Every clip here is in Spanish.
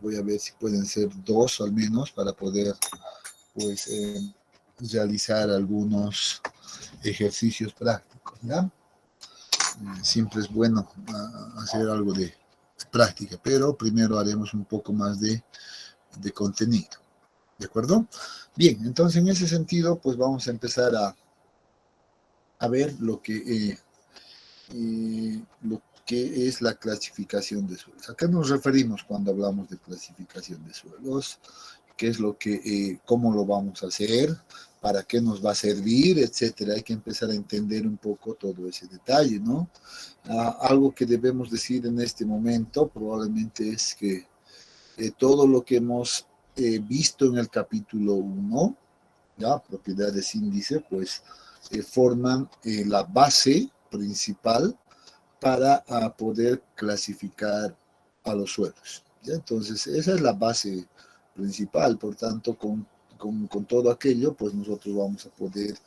Voy a ver si pueden ser dos al menos para poder pues realizar algunos ejercicios prácticos, ¿ya? Siempre es bueno hacer algo de práctica, pero primero haremos un poco más de contenido, ¿de acuerdo? Bien, entonces en ese sentido, pues vamos a empezar a ver lo que es la clasificación de suelos. ¿A qué nos referimos cuando hablamos de clasificación de suelos? ¿Qué es cómo lo vamos a hacer? ¿Para qué nos va a servir? Etcétera. Hay que empezar a entender un poco todo ese detalle, ¿no? Algo que debemos decir en este momento probablemente es que todo lo que hemos visto en el capítulo 1, ¿ya? Propiedades índice, pues forman la base principal para poder clasificar a los suelos, ¿ya? Entonces, esa es la base principal, por tanto, con todo aquello, pues nosotros vamos a poder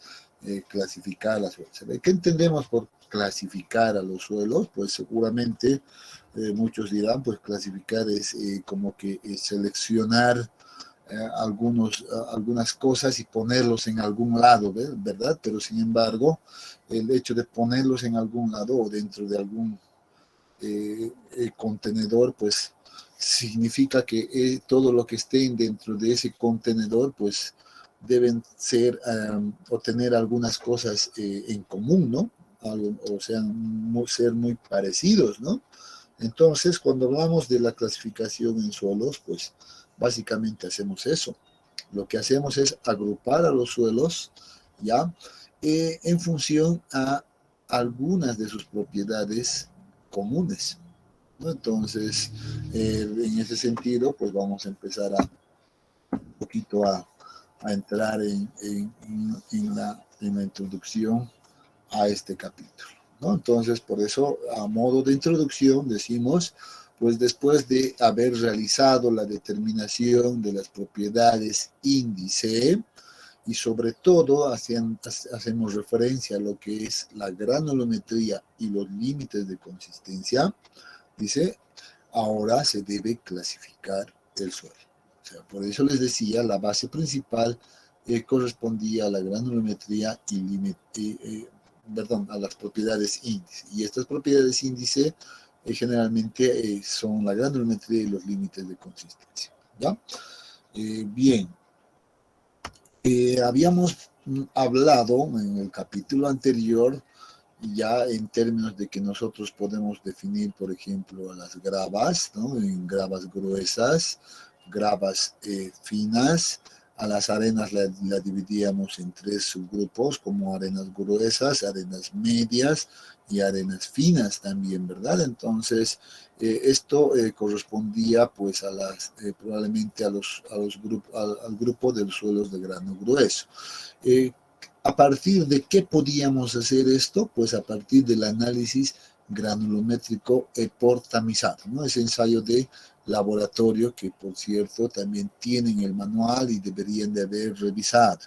clasificar las suelos. ¿Qué entendemos por clasificar a los suelos? Pues seguramente muchos dirán, pues clasificar es como que seleccionar algunas cosas y ponerlos en algún lado, ¿verdad? Pero sin embargo, el hecho de ponerlos en algún lado o dentro de algún contenedor, pues significa que todo lo que esté dentro de ese contenedor, pues deben ser o tener algunas cosas en común, ¿no? O sea, ser muy parecidos, ¿no? Entonces, cuando hablamos de la clasificación en suelos, pues básicamente hacemos eso. Lo que hacemos es agrupar a los suelos, ¿ya? En función a algunas de sus propiedades comunes, ¿no? Entonces, en ese sentido, pues vamos a empezar un poquito a entrar en la introducción a este capítulo, ¿no? Entonces, por eso, a modo de introducción, decimos, pues después de haber realizado la determinación de las propiedades índice, y sobre todo hacemos referencia a lo que es la granulometría y los límites de consistencia, dice, ahora se debe clasificar el suelo. O sea, por eso les decía, la base principal correspondía a la granulometría a las propiedades índice. Y estas propiedades índice generalmente son la granulometría y los límites de consistencia, ¿ya? Bien, habíamos hablado en el capítulo anterior ya en términos de que nosotros podemos definir, por ejemplo, a las gravas, ¿no? En gravas gruesas, gravas finas. A las arenas la dividíamos en tres subgrupos, como arenas gruesas, arenas medias y arenas finas también, ¿verdad? Entonces, esto correspondía pues probablemente al grupo de los suelos de grano grueso. ¿A partir de qué podíamos hacer esto? Pues a partir del análisis granulométrico por tamizado, ¿no? Ese ensayo de laboratorio que, por cierto, también tienen el manual y deberían de haber revisado.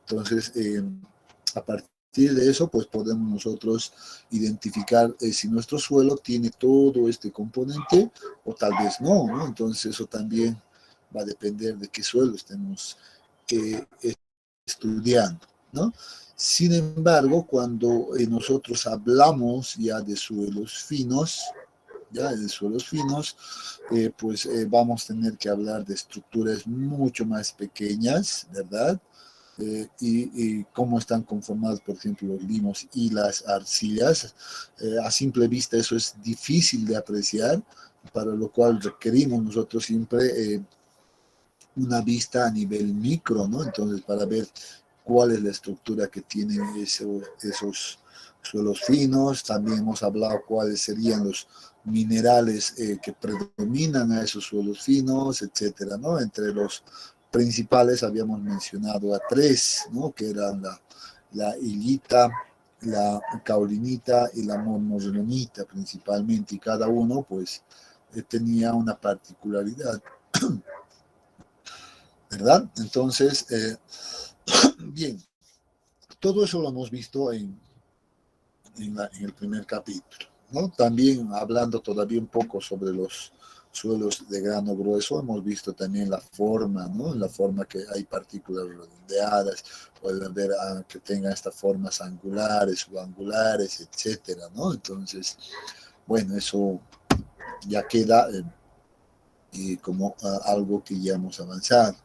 Entonces, a partir de eso, pues podemos nosotros identificar si nuestro suelo tiene todo este componente o tal vez no, ¿no? Entonces, eso también va a depender de qué suelo estemos estudiando, ¿no? Sin embargo, cuando nosotros hablamos ya de suelos finos, pues vamos a tener que hablar de estructuras mucho más pequeñas, ¿verdad? Y cómo están conformados, por ejemplo, los limos y las arcillas. A simple vista eso es difícil de apreciar, para lo cual requerimos nosotros siempre una vista a nivel micro, ¿no? Entonces, para ver cuál es la estructura que tienen esos suelos finos. También hemos hablado cuáles serían los minerales que predominan a esos suelos finos, etcétera, ¿no? Entre los principales habíamos mencionado a tres, ¿no? Que eran la hilita, la caulinita y la mormonita principalmente, y cada uno pues tenía una particularidad, ¿verdad? Entonces, bien, todo eso lo hemos visto en el primer capítulo, ¿no? También hablando todavía un poco sobre los suelos de grano grueso, hemos visto también la forma, ¿no? La forma que hay partículas redondeadas, puede haber que tengan estas formas angulares o angulares, etcétera, ¿no? Entonces, bueno, eso ya queda como algo que ya hemos avanzado.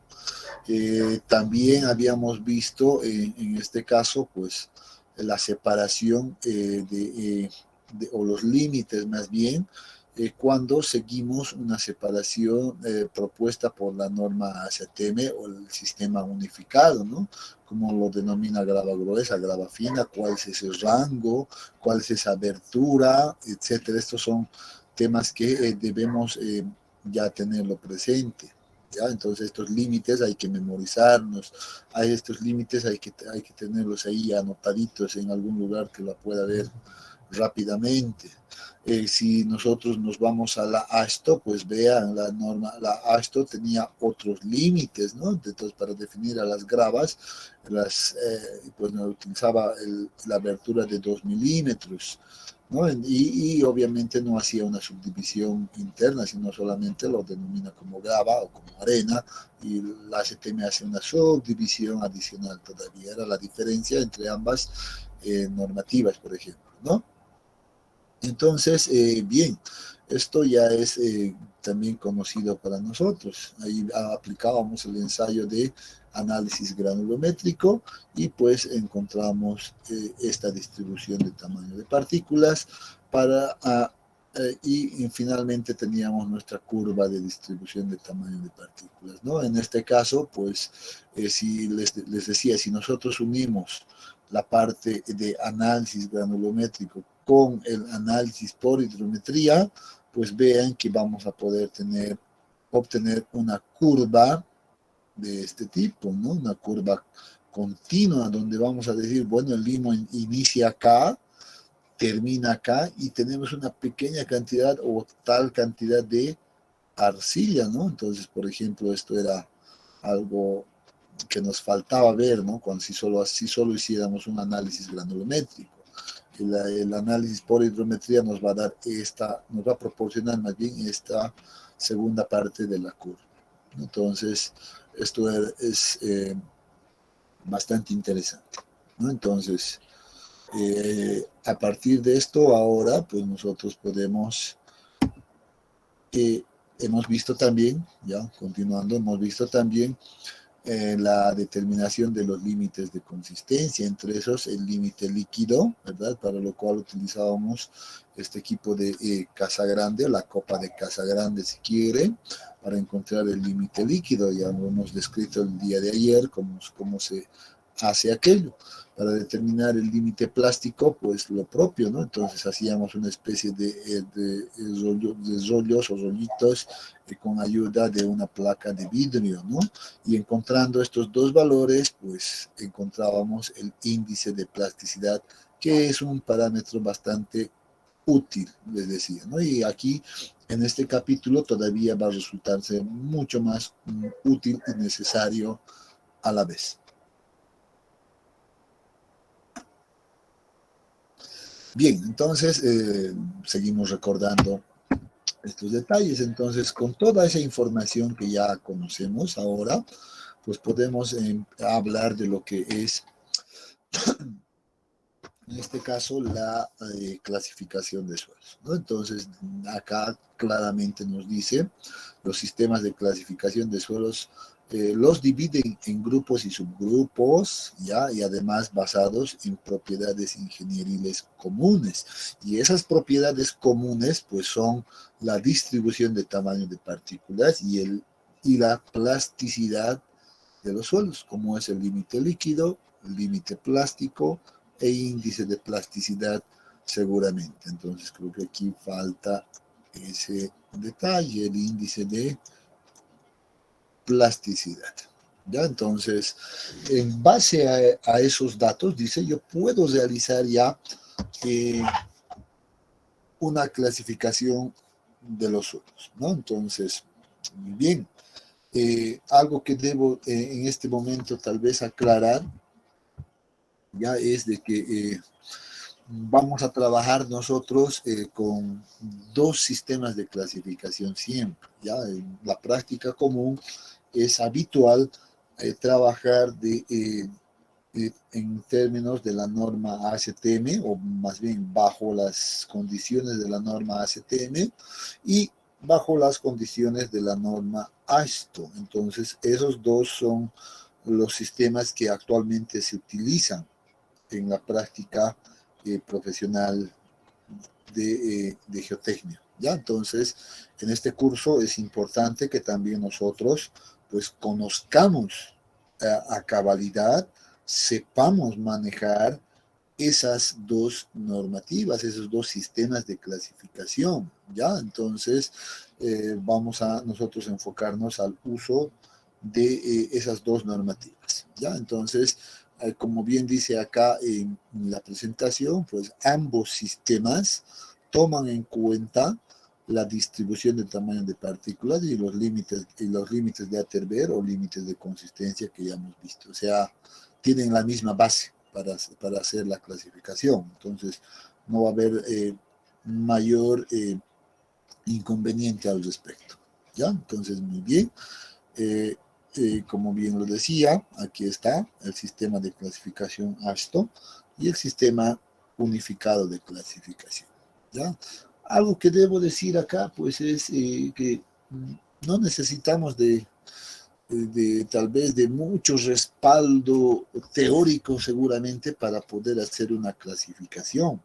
También habíamos visto en este caso, pues, la separación o los límites más bien, cuando seguimos una separación propuesta por la norma ACTM o el sistema unificado, ¿no? Como lo denomina grava gruesa, grava fina, cuál es ese rango, cuál es esa abertura, etcétera. Estos son temas que debemos ya tenerlo presente. ¿Ya? Entonces estos límites hay que memorizarnos, hay estos límites hay que tenerlos ahí anotaditos en algún lugar que la pueda ver rápidamente. Si nosotros nos vamos a la ASTO, pues vean la norma, la ASTO tenía otros límites, ¿no? Entonces para definir a las gravas, pues no utilizaba la abertura de 2 milímetros. ¿No? Y obviamente no hacía una subdivisión interna, sino solamente lo denomina como grava o como arena, y la ACTM hace una subdivisión adicional todavía. Era la diferencia entre ambas normativas, por ejemplo, ¿no? Entonces, bien, esto ya es también conocido para nosotros. Ahí aplicábamos el ensayo de análisis granulométrico y pues encontramos esta distribución de tamaño de partículas y finalmente teníamos nuestra curva de distribución de tamaño de partículas, ¿no? En este caso, pues, si les decía, si nosotros unimos la parte de análisis granulométrico con el análisis por hidrometría, pues vean que vamos a poder obtener una curva de este tipo, ¿no? Una curva continua donde vamos a decir, bueno, el limo inicia acá, termina acá y tenemos una pequeña cantidad o tal cantidad de arcilla, ¿no? Entonces, por ejemplo, esto era algo que nos faltaba ver, ¿no? Cuando si solo hiciéramos un análisis granulométrico. El análisis por hidrometría nos va a dar nos va a proporcionar más bien esta segunda parte de la curva. Entonces, esto es bastante interesante, ¿no? Entonces, a partir de esto, ahora, pues nosotros podemos, hemos visto también, ya continuando, hemos visto también la determinación de los límites de consistencia, entre esos el límite líquido, ¿verdad? Para lo cual utilizábamos este equipo de Casagrande, la copa de Casagrande si quiere, para encontrar el límite líquido. Ya lo hemos descrito el día de ayer, cómo se hace aquello. Para determinar el límite plástico, pues lo propio, ¿no? Entonces hacíamos una especie de rollos o rollitos con ayuda de una placa de vidrio, ¿no? Y encontrando estos dos valores, pues encontrábamos el índice de plasticidad, que es un parámetro bastante útil, les decía, ¿no? Y aquí, en este capítulo, todavía va a resultarse mucho más útil y necesario a la vez. Bien, entonces seguimos recordando estos detalles. Entonces, con toda esa información que ya conocemos ahora, pues podemos hablar de lo que es, en este caso, la clasificación de suelos, ¿no? Entonces, acá claramente nos dice, los sistemas de clasificación de suelos los dividen en grupos y subgrupos, ¿ya? Y además basados en propiedades ingenieriles comunes. Y esas propiedades comunes, pues son la distribución de tamaño de partículas y la plasticidad de los suelos, como es el límite líquido, el límite plástico e índice de plasticidad seguramente. Entonces creo que aquí falta ese detalle, el índice de plasticidad. ¿Ya? Entonces, en base a esos datos, dice, yo puedo realizar ya una clasificación de los suelos, ¿no? Entonces, muy bien. Algo que debo en este momento tal vez aclarar ya es de que vamos a trabajar nosotros con dos sistemas de clasificación siempre. ¿Ya? En la práctica común es habitual trabajar en términos de la norma ASTM, o más bien bajo las condiciones de la norma ASTM y bajo las condiciones de la norma ASTO. Entonces, esos dos son los sistemas que actualmente se utilizan en la práctica profesional de geotecnia. ¿Ya? Entonces, en este curso es importante que también nosotros pues conozcamos a cabalidad, sepamos manejar esas dos normativas, esos dos sistemas de clasificación, ¿ya? Entonces, vamos a nosotros enfocarnos al uso de esas dos normativas, ¿ya? Entonces, como bien dice acá en la presentación, pues ambos sistemas toman en cuenta la distribución del tamaño de partículas y los límites de Atterberg o límites de consistencia que ya hemos visto. O sea, tienen la misma base para hacer la clasificación. Entonces, no va a haber mayor inconveniente al respecto. ¿Ya? Entonces, muy bien. Eh, como bien lo decía, aquí está el sistema de clasificación ASTO y el sistema unificado de clasificación. ¿Ya? Algo que debo decir acá, pues es que no necesitamos tal vez de mucho respaldo teórico seguramente para poder hacer una clasificación.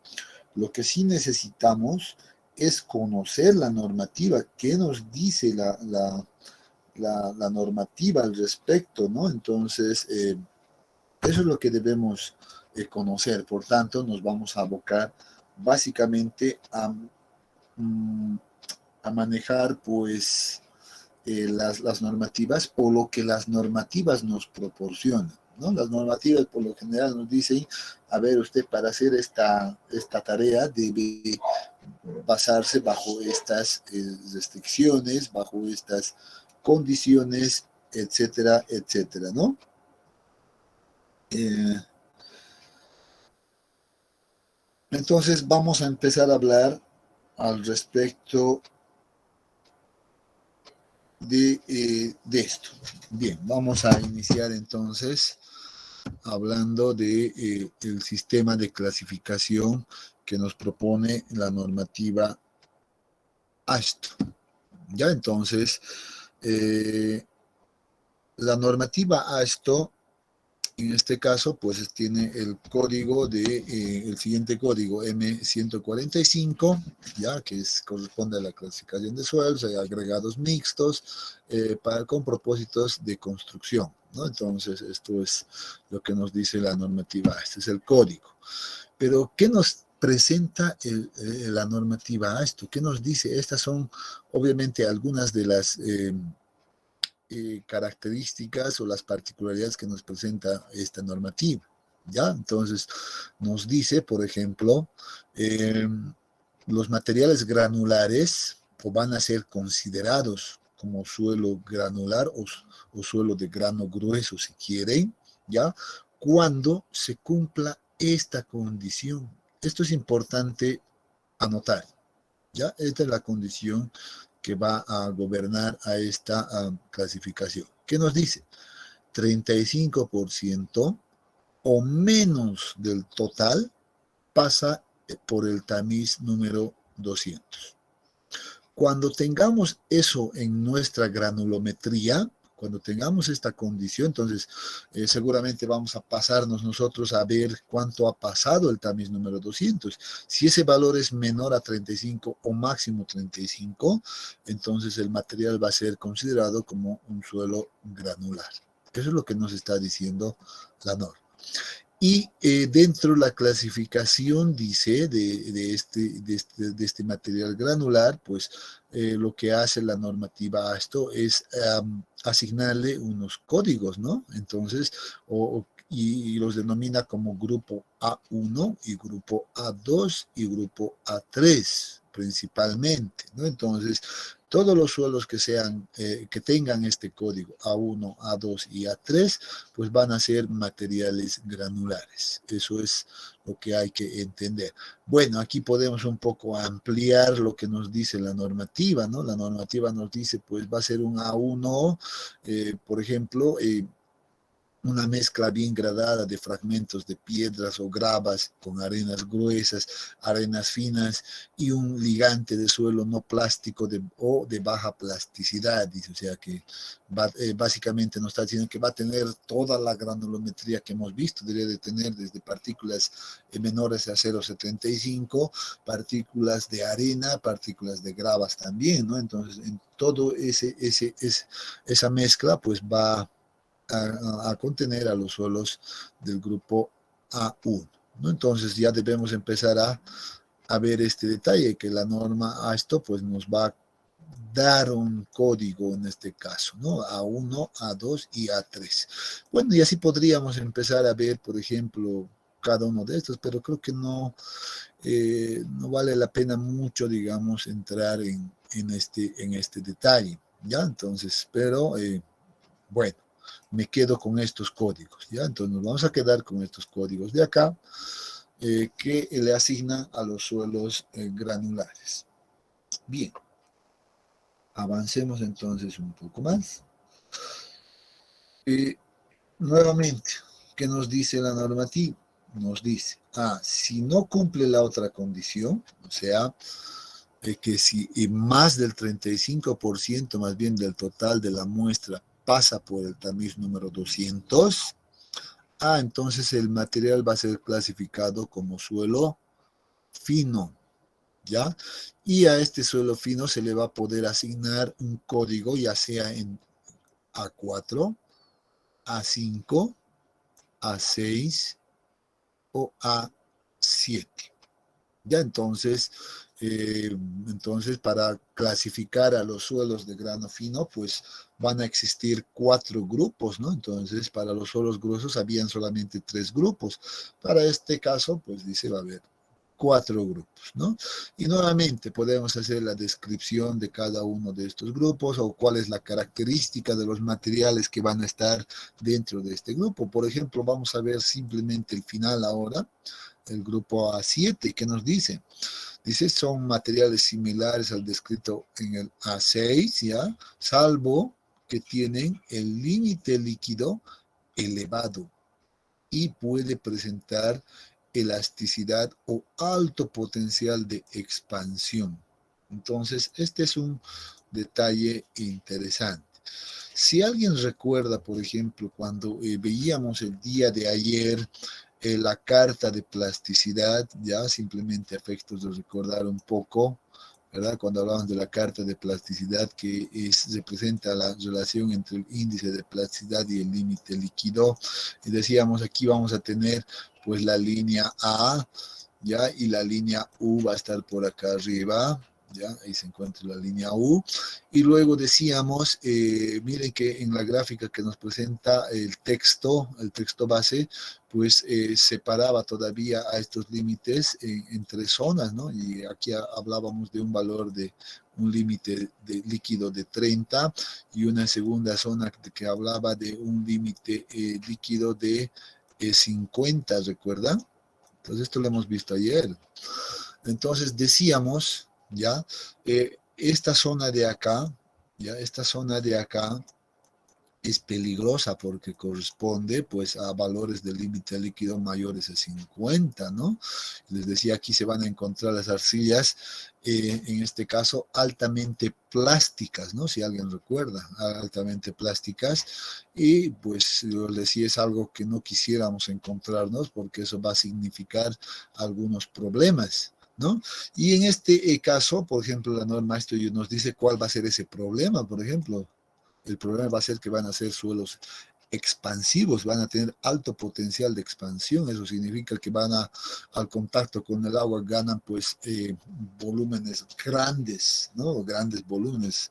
Lo que sí necesitamos es conocer la normativa, qué nos dice la normativa al respecto, ¿no? Entonces, eso es lo que debemos conocer. Por tanto, nos vamos a abocar básicamente a manejar, pues, las normativas o lo que las normativas nos proporcionan, ¿no? Las normativas por lo general nos dicen, a ver, usted para hacer esta tarea debe basarse bajo estas restricciones, bajo estas condiciones, etcétera, etcétera, ¿no? Eh, entonces vamos a empezar a hablar al respecto de esto. Bien, vamos a iniciar entonces hablando del sistema de clasificación que nos propone la normativa ASTO. Ya entonces, la normativa ASTO, en este caso, pues tiene el código el siguiente código, M145, ya que corresponde a la clasificación de suelos, agregados mixtos, con propósitos de construcción, ¿no? Entonces, esto es lo que nos dice la normativa, este es el código. Pero, ¿qué nos presenta la normativa a esto? ¿Qué nos dice? Estas son, obviamente, algunas de las características o las particularidades que nos presenta esta normativa. ¿Ya? Entonces, nos dice, por ejemplo, los materiales granulares van a ser considerados como suelo granular o suelo de grano grueso, si quieren, ¿ya? Cuando se cumpla esta condición. Esto es importante anotar, ¿ya? Esta es la condición que va a gobernar a esta clasificación. ¿Qué nos dice? 35% o menos del total pasa por el tamiz número 200. Cuando tengamos eso en nuestra granulometría, cuando tengamos esta condición, entonces seguramente vamos a pasarnos nosotros a ver cuánto ha pasado el tamiz número 200. Si ese valor es menor a 35 o máximo 35, entonces el material va a ser considerado como un suelo granular. Eso es lo que nos está diciendo la norma. Y dentro de la clasificación, dice, de este material granular, pues lo que hace la normativa a esto es asignarle unos códigos, ¿no? Entonces, y los denomina como grupo A1 y grupo A2 y grupo A3 principalmente, ¿no? Entonces, todos los suelos que sean, que tengan este código A1, A2 y A3, pues van a ser materiales granulares. Eso es lo que hay que entender. Bueno, aquí podemos un poco ampliar lo que nos dice la normativa, ¿no? La normativa nos dice, pues va a ser un A1, por ejemplo, una mezcla bien gradada de fragmentos de piedras o gravas con arenas gruesas, arenas finas y un ligante de suelo no plástico o de baja plasticidad. Dice, o sea que básicamente nos está diciendo que va a tener toda la granulometría que hemos visto, debería de tener desde partículas menores a 0,75, partículas de arena, partículas de gravas también, ¿no? Entonces, en todo esa mezcla, pues va a contener a los suelos del grupo A1, ¿no? Entonces ya debemos empezar a ver este detalle, que la norma a esto pues nos va a dar un código en este caso, ¿no? A1, A2 y A3. Bueno, y así podríamos empezar a ver, por ejemplo, cada uno de estos, pero creo que no vale la pena mucho, digamos, entrar en este detalle, ¿ya? Entonces, pero bueno, me quedo con estos códigos, ¿ya? Entonces nos vamos a quedar con estos códigos de acá que le asignan a los suelos granulares. Bien, avancemos entonces un poco más. Nuevamente, ¿qué nos dice la normativa? Nos dice, si no cumple la otra condición, o sea, que si más del 35% más bien del total de la muestra pasa por el tamiz número 200, entonces el material va a ser clasificado como suelo fino, ¿ya? Y a este suelo fino se le va a poder asignar un código, ya sea en A4, A5, A6 o A7. Ya entonces para clasificar a los suelos de grano fino, pues van a existir 4 grupos, ¿no? Entonces para los suelos gruesos habían solamente 3 grupos. Para este caso, pues dice va a haber 4 grupos, ¿no? Y nuevamente podemos hacer la descripción de cada uno de estos grupos o cuál es la característica de los materiales que van a estar dentro de este grupo. Por ejemplo, vamos a ver simplemente el final ahora, el grupo A7, que nos dice. Dice, son materiales similares al descrito en el A6, ¿ya? Salvo que tienen el límite líquido elevado y puede presentar elasticidad o alto potencial de expansión. Entonces, este es un detalle interesante. Si alguien recuerda, por ejemplo, cuando veíamos el día de ayer la carta de plasticidad, ya simplemente a efectos de recordar un poco, ¿verdad? Cuando hablamos de la carta de plasticidad, que representa la relación entre el índice de plasticidad y el límite líquido, y decíamos aquí vamos a tener pues la línea A, ya, y la línea U va a estar por acá arriba, ¿ya? Ahí se encuentra la línea U. Y luego decíamos, miren que en la gráfica que nos presenta el texto base, pues separaba todavía a estos límites entre zonas, ¿no? Y aquí hablábamos de un valor de un límite de líquido de 30 y una segunda zona que hablaba de un límite líquido de 50, ¿recuerdan? Entonces esto lo hemos visto ayer. Entonces decíamos, ya, esta zona de acá, ya, esta zona de acá es peligrosa porque corresponde pues a valores de límite líquido mayores a 50, ¿no? Les decía, aquí se van a encontrar las arcillas, en este caso altamente plásticas, ¿no? Si alguien recuerda, altamente plásticas, y pues yo les decía, es algo que no quisiéramos encontrarnos porque eso va a significar algunos problemas, ¿no? Y en este caso, por ejemplo, la norma esto nos dice cuál va a ser ese problema, por ejemplo. El problema va a ser que van a ser suelos expansivos, van a tener alto potencial de expansión. Eso significa que al contacto con el agua ganan pues volúmenes grandes, ¿no? Grandes volúmenes.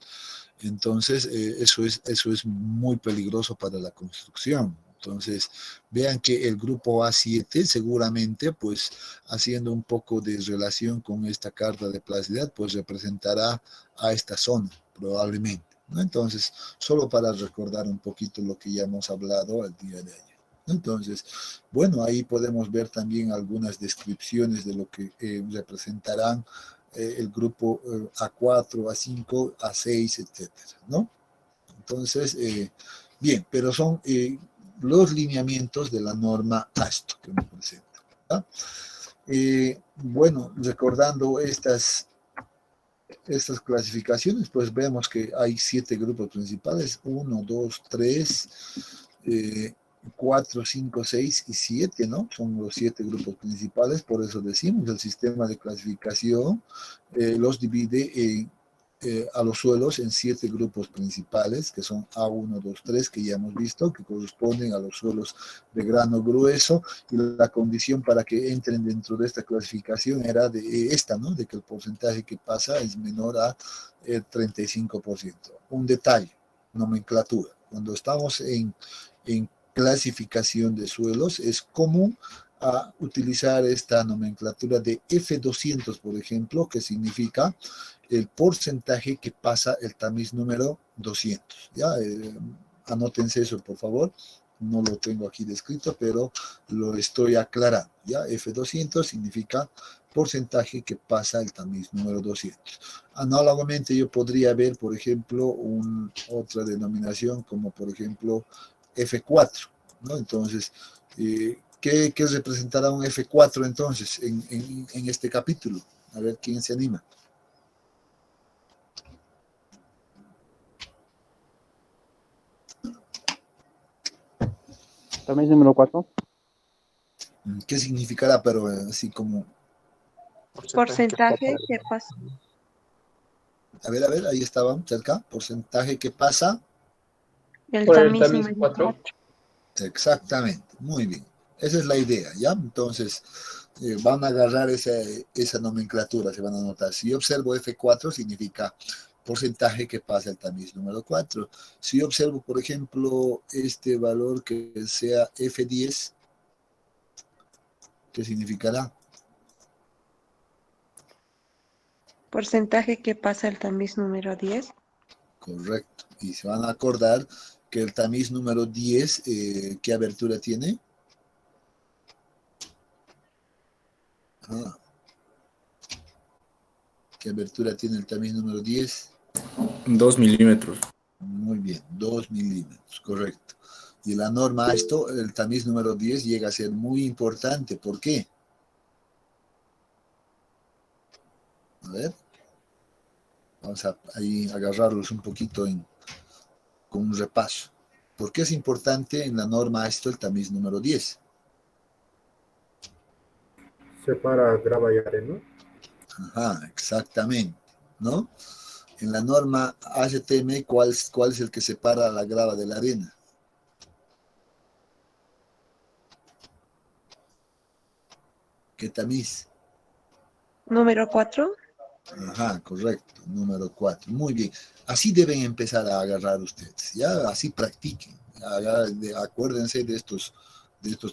Entonces, eso es muy peligroso para la construcción. Entonces, vean que el grupo A7 seguramente, pues, haciendo un poco de relación con esta carta de plasticidad, pues representará a esta zona. probablemente, ¿no? Entonces, solo para recordar un poquito lo que ya hemos hablado el día de ayer. Entonces, bueno, ahí podemos ver también algunas descripciones de lo que representarán el grupo A4, A5, A6, etcétera, ¿no? Entonces, bien, pero son los lineamientos de la norma ASTO que me presenta, ¿verdad? Bueno, recordando estas clasificaciones, pues vemos que hay 7 grupos principales: 1, 2, 3, 4, 5, 6 y 7, ¿no? Son los 7 grupos principales, por eso decimos, el sistema de clasificación los divide a los suelos en 7 grupos principales, que son A1, 2, 3, que ya hemos visto, que corresponden a los suelos de grano grueso, y la condición para que entren dentro de esta clasificación era de esta, ¿no? De que el porcentaje que pasa es menor a 35%. Un detalle, nomenclatura. Cuando estamos en clasificación de suelos, es común a utilizar esta nomenclatura de F200, por ejemplo, que significa el porcentaje que pasa el tamiz número 200. ¿Ya? Anótense eso, por favor. No lo tengo aquí descrito, pero lo estoy aclarando. ¿Ya? F200 significa porcentaje que pasa el tamiz número 200. Análogamente, yo podría ver, por ejemplo, otra denominación como, por ejemplo, F4, ¿no? Entonces, ¿qué representará un F4 entonces en este capítulo? A ver quién se anima. Tamiz número 4. ¿Qué significará? Pero así como... Porcentaje que pasa. A ver, ahí estaban cerca. Porcentaje que pasa. El tamiz número 4. Exactamente, muy bien. Esa es la idea, ¿ya? Entonces, van a agarrar esa nomenclatura, se van a anotar. Si yo observo F4, significa porcentaje que pasa el tamiz número 4. Si yo observo, por ejemplo, este valor que sea F10, ¿qué significará? Porcentaje que pasa el tamiz número 10. Correcto. Y se van a acordar que el tamiz número 10, ¿qué abertura tiene? ¿Qué abertura tiene el tamiz número 10? 2 milímetros. Muy bien, 2 milímetros, correcto. Y la norma esto, el tamiz número 10 llega a ser muy importante. ¿Por qué? A ver. Vamos a ahí agarrarlos un poquito con un repaso. ¿Por qué es importante en la norma esto el tamiz número 10? Separa grava y arena. Ajá, exactamente, ¿no? En la norma HTM, ¿cuál es el que separa la grava de la arena? ¿Qué tamiz? Número 4. Ajá, correcto, número 4. Muy bien. Así deben empezar a agarrar ustedes, ¿ya? Así practiquen. Acuérdense de estos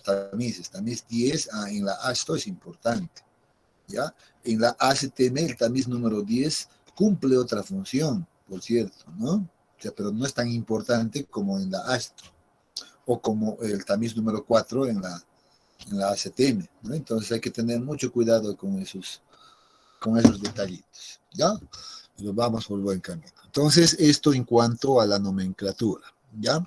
tamices. Tamiz 10 en la ASTO es importante, ¿ya? En la ACTM, el tamiz número 10 cumple otra función, por cierto, ¿no? O sea, pero no es tan importante como en la ASTO o como el tamiz número 4 en la ACTM, ¿no? Entonces hay que tener mucho cuidado con esos detallitos, ¿ya? Pero vamos por buen camino. Entonces, esto en cuanto a la nomenclatura, ¿ya?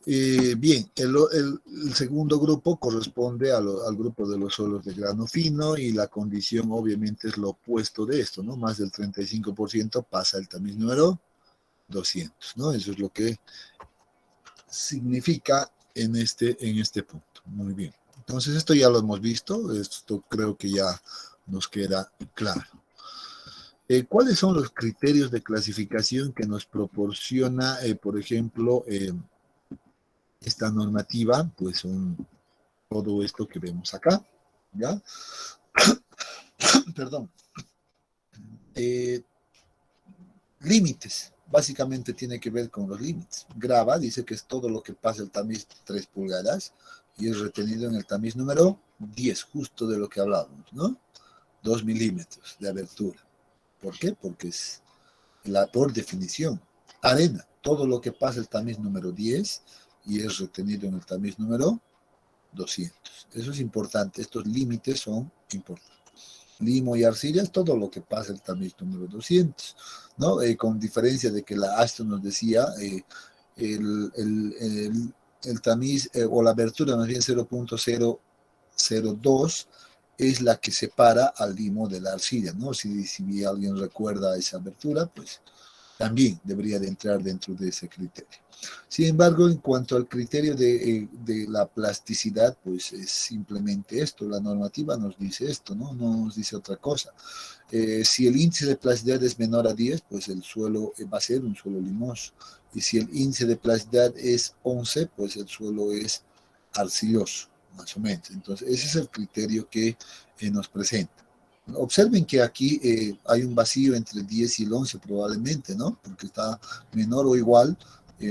Bien, el segundo grupo corresponde al grupo de los suelos de grano fino, y la condición obviamente es lo opuesto de esto, ¿no? Más del 35% pasa el tamiz número 200, ¿no? Eso es lo que significa en este punto. Muy bien. Entonces, esto ya lo hemos visto, esto creo que ya nos queda claro. ¿Cuáles son los criterios de clasificación que nos proporciona, por ejemplo, esta normativa? Pues son todo esto que vemos acá, ¿ya? Perdón. Límites. Básicamente tiene que ver con los límites. Grava dice que es todo lo que pasa el tamiz 3 pulgadas y es retenido en el tamiz número 10, justo de lo que hablábamos, ¿no? 2 milímetros de abertura. ¿Por qué? Porque es por definición. Arena, todo lo que pasa el tamiz número 10 y es retenido en el tamiz número 200. Eso es importante, estos límites son importantes. Limo y arcilla es todo lo que pasa el tamiz número 200, ¿no? Con diferencia de que la Ashton nos decía el, el, el, el tamiz o la abertura más bien 0.002 es la que separa al limo de la arcilla, ¿no? Si alguien recuerda esa abertura, pues también debería de entrar dentro de ese criterio. Sin embargo, en cuanto al criterio de la plasticidad, pues es simplemente esto, la normativa nos dice esto, ¿no? No nos dice otra cosa. Si el índice de plasticidad es menor a 10, pues el suelo va a ser un suelo limoso. Y si el índice de plasticidad es 11, pues el suelo es arcilloso, más o menos. Entonces, ese es el criterio que nos presenta. Observen que aquí hay un vacío entre el 10 y el 11 probablemente, ¿no? Porque está menor o igual,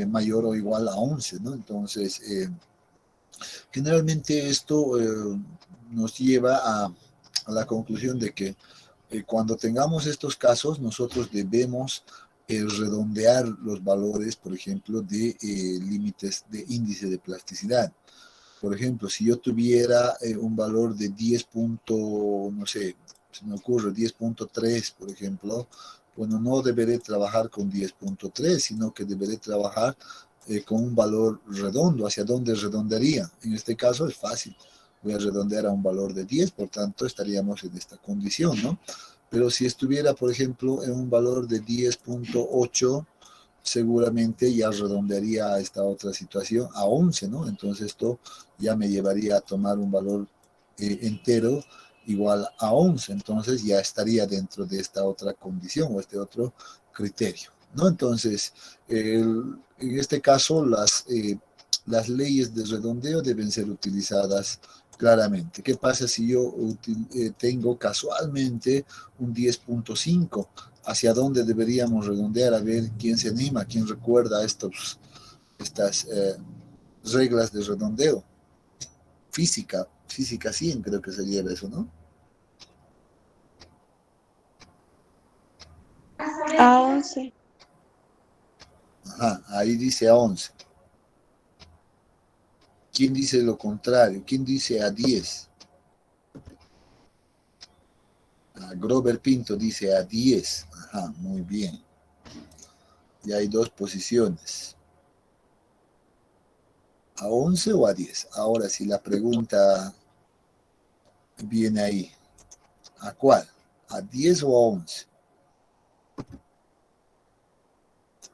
mayor o igual a 11, ¿no? Entonces, generalmente esto nos lleva a la conclusión de que cuando tengamos estos casos, nosotros debemos redondear los valores, por ejemplo, de límites de índice de plasticidad. Por ejemplo, si yo tuviera un valor de 10. No sé, se me ocurre 10.3, por ejemplo, bueno, no deberé trabajar con 10.3, sino que deberé trabajar con un valor redondo. ¿Hacia dónde redondearía? En este caso es fácil. Voy a redondear a un valor de 10, por tanto estaríamos en esta condición, ¿no? Pero si estuviera, por ejemplo, en un valor de 10.8, seguramente ya redondearía a esta otra situación a 11, ¿no? Entonces esto ya me llevaría a tomar un valor entero igual a 11, entonces ya estaría dentro de esta otra condición o este otro criterio, ¿no? Entonces, en este caso, las leyes de redondeo deben ser utilizadas claramente. ¿Qué pasa si yo tengo casualmente un 10.5? ¿Hacia dónde deberíamos redondear? A ver quién se anima, quién recuerda estas reglas de redondeo. Física 100 creo que sería eso, ¿no? A 11. Ajá, ahí dice a 11. ¿Quién dice lo contrario? ¿Quién dice a 10? Grover Pinto dice a 10. Ajá, muy bien. Y hay dos posiciones. ¿A 11 o a 10? Ahora, si la pregunta viene ahí, ¿a cuál? ¿A 10 o a 11?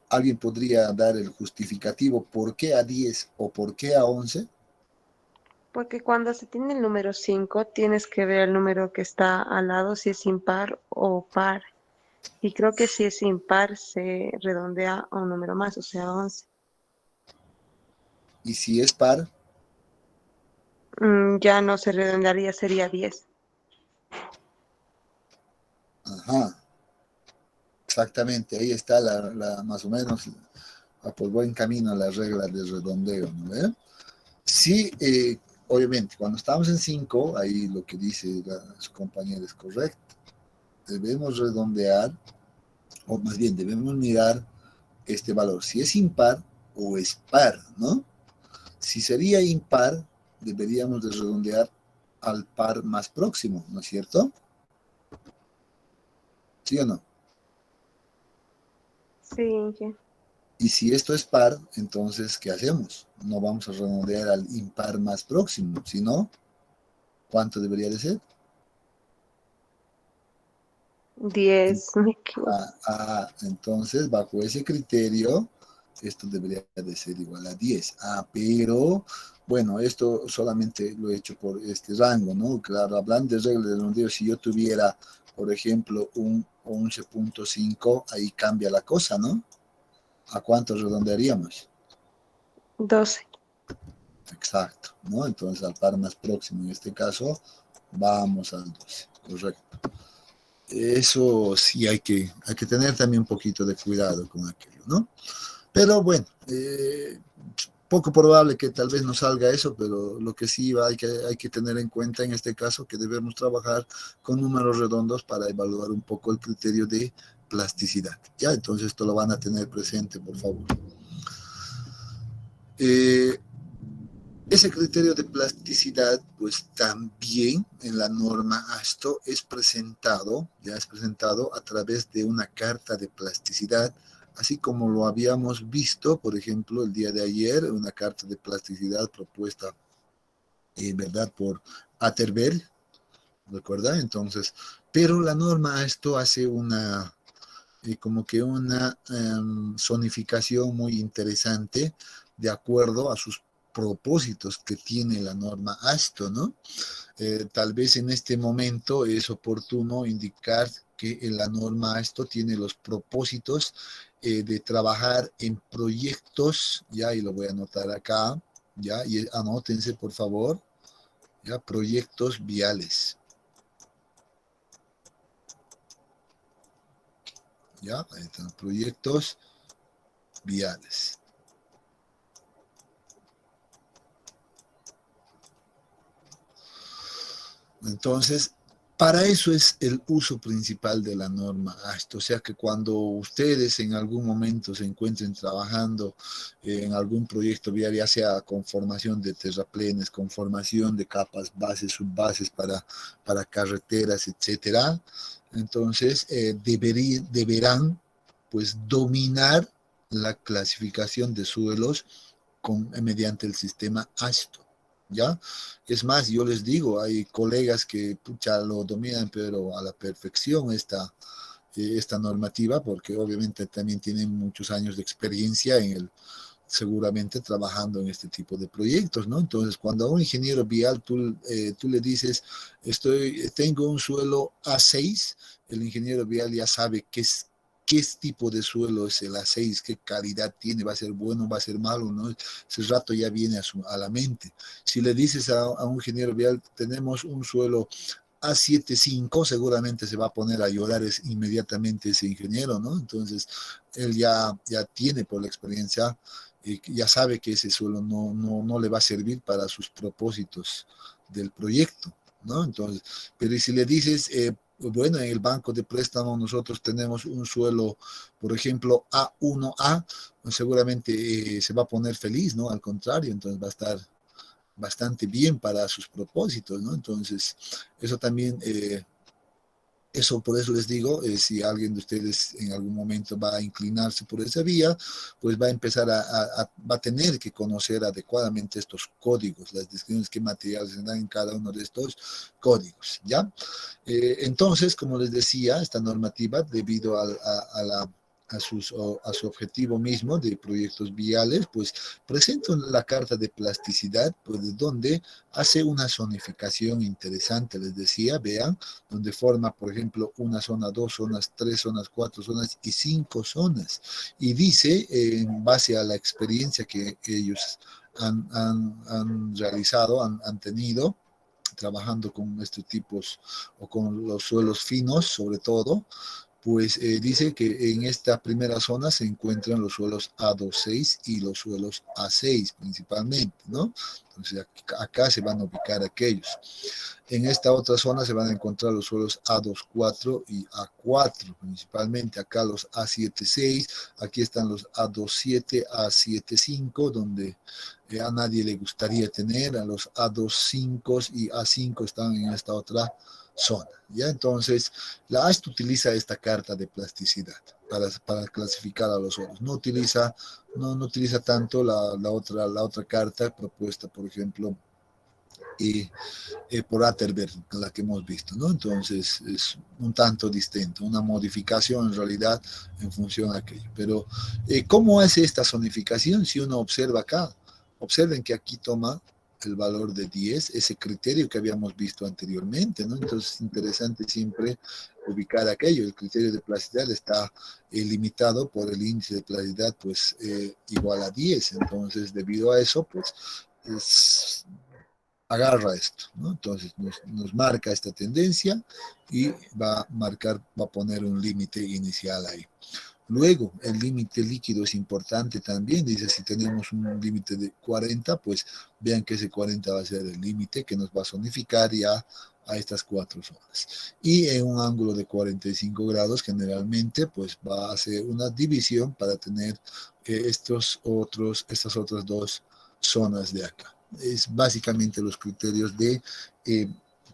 ¿Alguien podría dar el justificativo por qué a 10 o por qué a 11? Porque cuando se tiene el número 5, tienes que ver el número que está al lado, si es impar o par. Y creo que si es impar, se redondea a un número más, o sea, 11. Y si es par, Ya no se redondearía, sería 10. ajá, exactamente, ahí está más o menos, por buen camino la regla de redondeo, ¿no ve? Sí, obviamente, cuando estamos en 5, ahí lo que dice las compañeras es correcto. Debemos redondear, o más bien debemos mirar este valor, si es impar o es par, ¿no? Si sería impar, deberíamos de redondear al par más próximo, ¿no es cierto? ¿Sí o no? Sí, ya. Y si esto es par, entonces, ¿qué hacemos? No vamos a redondear al impar más próximo, sino, ¿cuánto debería de ser? 10, me equivoco. Entonces, bajo ese criterio, esto debería de ser igual a 10. Pero, bueno, esto solamente lo he hecho por este rango, ¿no? Claro, hablando de reglas de redondeo, si yo tuviera, por ejemplo, un 11.5, ahí cambia la cosa, ¿no? ¿A cuánto redondearíamos? 12. Exacto, ¿no? Entonces, al par más próximo, en este caso, vamos al 12, correcto. Eso sí hay que tener también un poquito de cuidado con aquello, ¿no? Pero bueno, poco probable que tal vez no salga eso, pero lo que sí hay que tener en cuenta en este caso que debemos trabajar con números redondos para evaluar un poco el criterio de plasticidad. ¿Ya? Entonces esto lo van a tener presente, por favor. Ese criterio de plasticidad, pues también en la norma ASTO es presentado a través de una carta de plasticidad, así como lo habíamos visto, por ejemplo, el día de ayer, una carta de plasticidad propuesta, ¿verdad?, por Atterberg, ¿recuerda? Entonces, pero la norma ASTO hace una, como que una zonificación muy interesante de acuerdo a sus propósitos que tiene la norma ASTO, ¿no? Tal vez en este momento es oportuno indicar que la norma ASTO tiene los propósitos de trabajar en proyectos, ya, y lo voy a anotar acá, ya, y anótense por favor, ya, proyectos viales, ya, ahí están, proyectos viales. Entonces, para eso es el uso principal de la norma ASTO. O sea que cuando ustedes en algún momento se encuentren trabajando en algún proyecto vial, ya sea con formación de terraplenes, con formación de capas, bases, subbases para carreteras, etcétera, entonces deberán pues dominar la clasificación de suelos mediante el sistema ASTO. ¿Ya? Es más, yo les digo, hay colegas que pucha, lo dominan, pero a la perfección esta normativa, porque obviamente también tienen muchos años de experiencia seguramente trabajando en este tipo de proyectos, ¿no? Entonces, cuando a un ingeniero vial tú le dices, tengo un suelo A6, el ingeniero vial ya sabe qué tipo de suelo es el A6, qué calidad tiene, va a ser bueno, va a ser malo, ¿no? Ese rato ya viene a la mente. Si le dices a un ingeniero vial, tenemos un suelo A75, seguramente se va a poner a llorar inmediatamente ese ingeniero, ¿no? Entonces, él ya tiene por la experiencia, ya sabe que ese suelo no le va a servir para sus propósitos del proyecto, ¿no? Entonces, pero si le dices, bueno, en el banco de préstamo nosotros tenemos un suelo, por ejemplo, A1A, pues seguramente se va a poner feliz, ¿no? Al contrario, entonces va a estar bastante bien para sus propósitos, ¿no? Entonces, eso también, eso por eso les digo, si alguien de ustedes en algún momento va a inclinarse por esa vía, pues va a empezar va a tener que conocer adecuadamente estos códigos, las descripciones, qué materiales se dan en cada uno de estos códigos, ¿ya? Entonces, como les decía, esta normativa, debido a su objetivo mismo de proyectos viales, pues presenta la carta de plasticidad, pues donde hace una zonificación interesante, les decía, vean, donde forma, por ejemplo, una zona, dos zonas, tres zonas, cuatro zonas y cinco zonas. Y dice, en base a la experiencia que ellos han realizado, han tenido, trabajando con estos tipos o con los suelos finos sobre todo, pues dice que en esta primera zona se encuentran los suelos A26 y los suelos A6 principalmente, ¿no? Entonces acá se van a ubicar aquellos. En esta otra zona se van a encontrar los suelos A24 y A4, principalmente acá los A76, aquí están los A27, A75, donde a nadie le gustaría tener, a los A25 y A5 están en esta otra zona. ¿Ya? Entonces, la AST utiliza esta carta de plasticidad para clasificar a los suelos. No utiliza tanto la otra carta propuesta, por ejemplo, por Atterberg, la que hemos visto, ¿no? Entonces es un tanto distinto, una modificación en realidad en función a aquello. Pero, ¿cómo hace esta zonificación? Si uno observa acá, observen que aquí toma el valor de 10, ese criterio que habíamos visto anteriormente, ¿no? Entonces es interesante siempre ubicar aquello. El criterio de plasticidad está limitado por el índice de plasticidad, pues igual a 10. Entonces, debido a eso, pues agarra esto, ¿no? Entonces nos marca esta tendencia y va a poner un límite inicial ahí. Luego, el límite líquido es importante también. Dice, si tenemos un límite de 40, pues vean que ese 40 va a ser el límite que nos va a zonificar ya a estas 4 zonas. Y en un ángulo de 45 grados generalmente pues va a hacer una división para tener estas otras 2 zonas de acá. Es básicamente los criterios de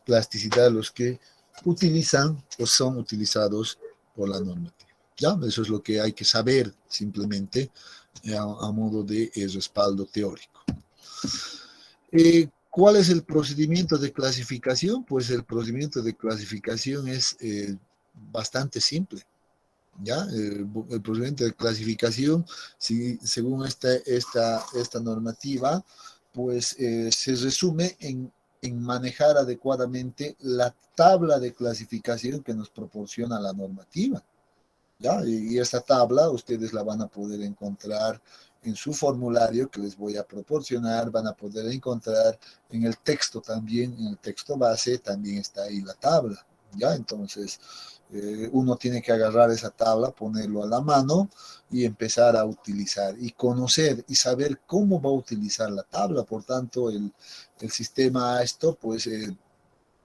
plasticidad los que utilizan o son utilizados por la normativa. ¿Ya? Eso es lo que hay que saber simplemente a modo de respaldo teórico. ¿Cuál es el procedimiento de clasificación? Pues el procedimiento de clasificación es bastante simple. ¿Ya? El procedimiento de clasificación, según esta normativa, pues se resume en manejar adecuadamente la tabla de clasificación que nos proporciona la normativa. ¿Ya? Y esta tabla ustedes la van a poder encontrar en su formulario que les voy a proporcionar, van a poder encontrar en el texto también, en el texto base también está ahí la tabla. ¿Ya? Entonces, uno tiene que agarrar esa tabla, ponerlo a la mano y empezar a utilizar y conocer y saber cómo va a utilizar la tabla. Por tanto, el sistema esto, pues,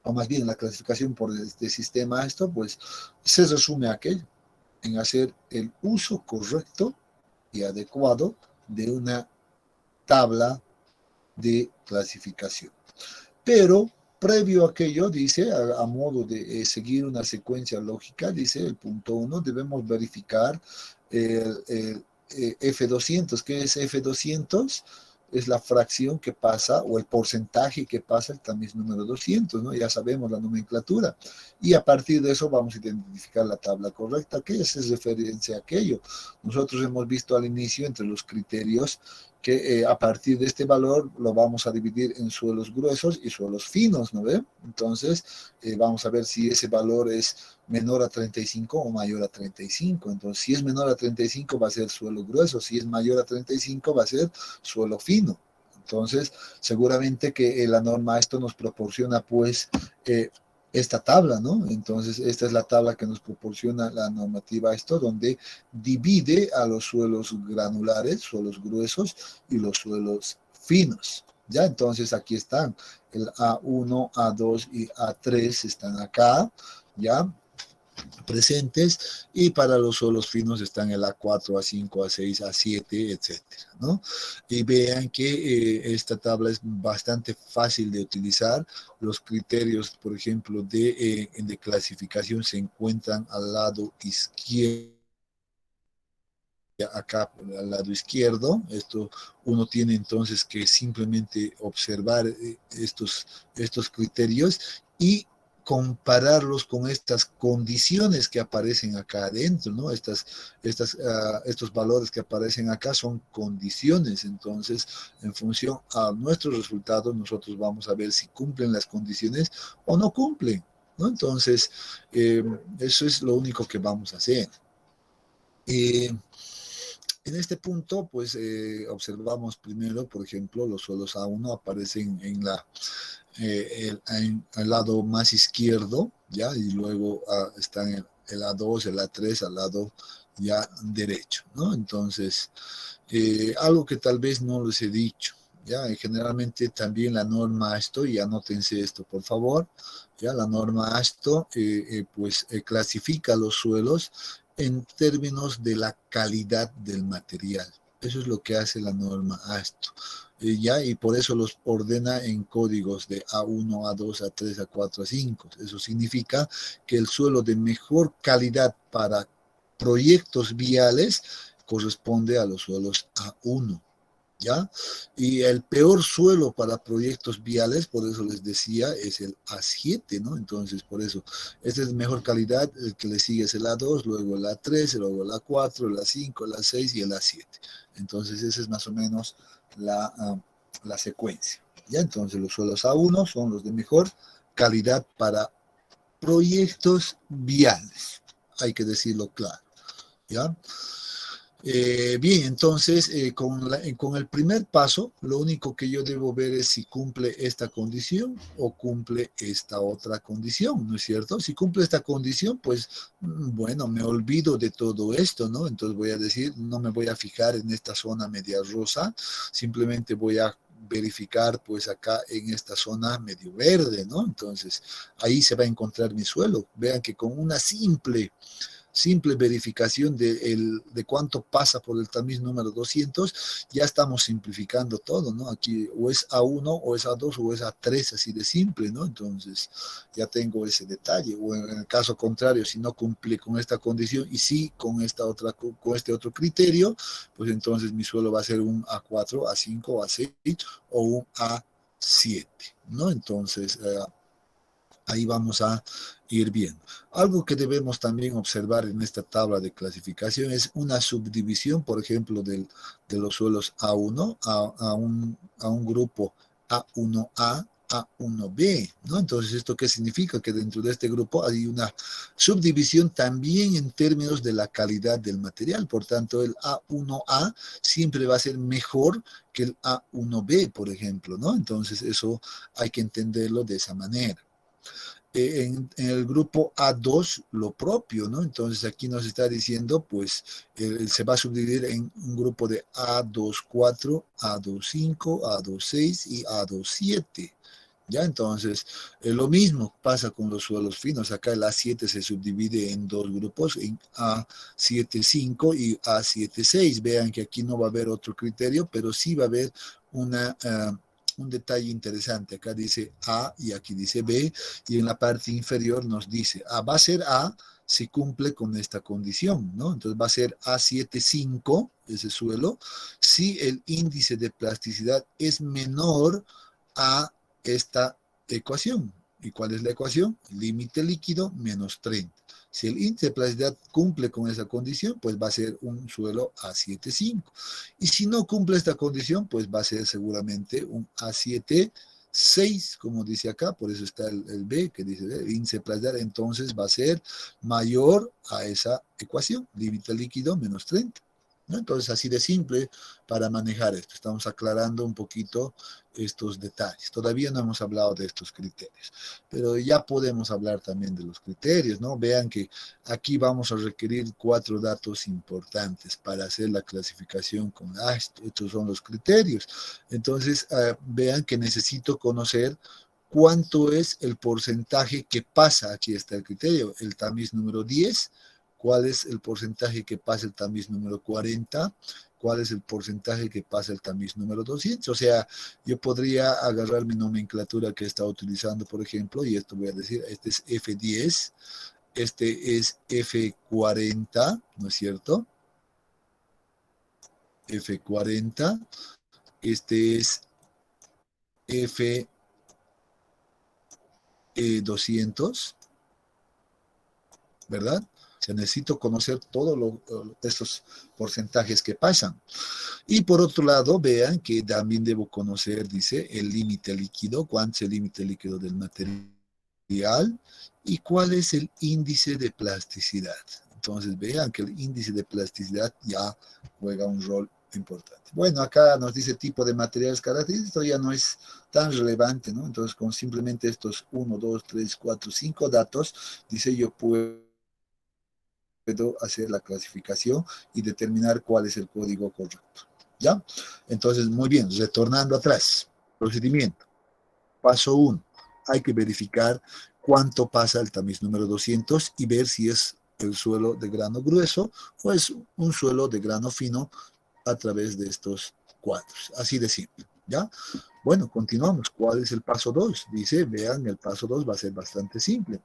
o más bien la clasificación por este sistema esto, pues, se resume a aquello, en hacer el uso correcto y adecuado de una tabla de clasificación. Pero previo a aquello, dice, a modo de seguir una secuencia lógica, dice el punto 1, debemos verificar el F200. ¿Qué es F200? Es la fracción que pasa o el porcentaje que pasa el tamiz número 200, ¿no? Ya sabemos la nomenclatura. Y a partir de eso vamos a identificar la tabla correcta. ¿Qué es referencia a aquello? Nosotros hemos visto al inicio entre los criterios que a partir de este valor lo vamos a dividir en suelos gruesos y suelos finos, ¿no ve? Entonces, vamos a ver si ese valor es menor a 35 o mayor a 35. Entonces, si es menor a 35 va a ser suelo grueso, si es mayor a 35 va a ser suelo fino. Entonces, seguramente que la norma esto nos proporciona, pues, esta tabla, ¿no? Entonces, esta es la tabla que nos proporciona la normativa esto, donde divide a los suelos granulares, suelos gruesos y los suelos finos. Ya, entonces aquí están, el A1, A2 y A3 están acá, ya, presentes, y para los suelos finos están el A4, A5, A6, A7, etcétera, ¿no? Y vean que esta tabla es bastante fácil de utilizar. Los criterios, por ejemplo, de clasificación se encuentran al lado izquierdo. Acá al lado izquierdo, esto uno tiene entonces que simplemente observar estos criterios y compararlos con estas condiciones que aparecen acá adentro, ¿no? Estos valores que aparecen acá son condiciones, entonces en función a nuestros resultados nosotros vamos a ver si cumplen las condiciones o no cumplen, ¿no? Entonces eso es lo único que vamos a hacer. En este punto, pues observamos primero, por ejemplo, los suelos A1 aparecen en el lado más izquierdo, ¿ya? Y luego están el A2, el A3 al lado ya derecho, ¿no? Entonces, algo que tal vez no les he dicho, ¿ya? Y generalmente también la norma ASTO, y anótense esto por favor, ¿ya? La norma ASTO, pues clasifica los suelos en términos de la calidad del material. Eso es lo que hace la norma ASTO. ¿Ya? Y por eso los ordena en códigos de A1, A2, A3, A4, A5. Eso significa que el suelo de mejor calidad para proyectos viales corresponde a los suelos A1. ¿Ya? Y el peor suelo para proyectos viales, por eso les decía, es el A7, ¿no? Entonces, por eso, este es de mejor calidad, el que le sigue es el A2, luego el A3, luego el A4, el A5, el A6 y el A7. Entonces, esa es más o menos la secuencia, ¿ya? Entonces, los suelos A1 son los de mejor calidad para proyectos viales, hay que decirlo claro, ¿ya? Bien, entonces con el primer paso, lo único que yo debo ver es si cumple esta condición o cumple esta otra condición, ¿no es cierto? Si cumple esta condición, pues bueno, me olvido de todo esto, ¿no? Entonces voy a decir, no me voy a fijar en esta zona media rosa, simplemente voy a verificar pues acá en esta zona medio verde, ¿no? Entonces ahí se va a encontrar mi suelo. Vean que con una simple verificación de cuánto pasa por el tamiz número 200, ya estamos simplificando todo, ¿no? Aquí o es A1, o es A2, o es A3, así de simple, ¿no? Entonces ya tengo ese detalle. O en el caso contrario, si no cumple con esta condición y sí con este otro criterio, pues entonces mi suelo va a ser un A4, A5, A6 o un A7, ¿no? Entonces, ahí vamos a ir viendo. Algo que debemos también observar en esta tabla de clasificación es una subdivisión, por ejemplo, de los suelos A1 a un grupo A1A, A1B, ¿no? Entonces, ¿esto qué significa? Que dentro de este grupo hay una subdivisión también en términos de la calidad del material. Por tanto, el A1A siempre va a ser mejor que el A1B, por ejemplo, ¿no? Entonces, eso hay que entenderlo de esa manera. En el grupo A2 lo propio, ¿no? Entonces aquí nos está diciendo, pues, se va a subdividir en un grupo de A24, A25, A26 y A27. ¿Ya? Entonces, lo mismo pasa con los suelos finos. Acá el A7 se subdivide en dos grupos, en A75 y A76. Vean que aquí no va a haber otro criterio, pero sí va a haber un detalle interesante. Acá dice A y aquí dice B, y en la parte inferior nos dice va a ser A si cumple con esta condición, ¿no? Entonces va a ser A75, ese suelo, si el índice de plasticidad es menor a esta ecuación. ¿Y cuál es la ecuación? Límite líquido menos 30. Si el índice de plasticidad cumple con esa condición, pues va a ser un suelo A7,5. Y si no cumple esta condición, pues va a ser seguramente un A7,6, como dice acá. Por eso está el B, que dice el índice de plasticidad. Entonces va a ser mayor a esa ecuación, límite líquido menos 30. ¿No? Entonces, así de simple para manejar esto. Estamos aclarando un poquito estos detalles. Todavía no hemos hablado de estos criterios, pero ya podemos hablar también de los criterios, ¿no? Vean que aquí vamos a requerir 4 datos importantes para hacer la clasificación con, estos son los criterios. Entonces, vean que necesito conocer cuánto es el porcentaje que pasa. Aquí está el criterio, el tamiz número 10, cuál es el porcentaje que pasa el tamiz número 40, cuál es el porcentaje que pasa el tamiz número 200. O sea, yo podría agarrar mi nomenclatura que he estado utilizando, por ejemplo, y esto voy a decir, este es F10, este es F40, ¿no es cierto? F40, este es F200, ¿verdad? O sea, necesito conocer todos estos porcentajes que pasan. Y por otro lado, vean que también debo conocer, dice, el límite líquido, cuánto es el límite líquido del material y cuál es el índice de plasticidad. Entonces, vean que el índice de plasticidad ya juega un rol importante. Bueno, acá nos dice tipo de materiales característicos, esto ya no es tan relevante, ¿no? Entonces, con simplemente estos 1, 2, 3, 4, 5 datos, dice, yo puedo hacer la clasificación y determinar cuál es el código correcto. ¿Ya? Entonces, muy bien, retornando atrás, procedimiento. Paso 1, hay que verificar cuánto pasa el tamiz número 200 y ver si es el suelo de grano grueso o es un suelo de grano fino a través de estos cuadros. Así de simple, ¿ya? Bueno, continuamos. ¿Cuál es el paso 2? Dice, vean, el paso 2 va a ser bastante simple.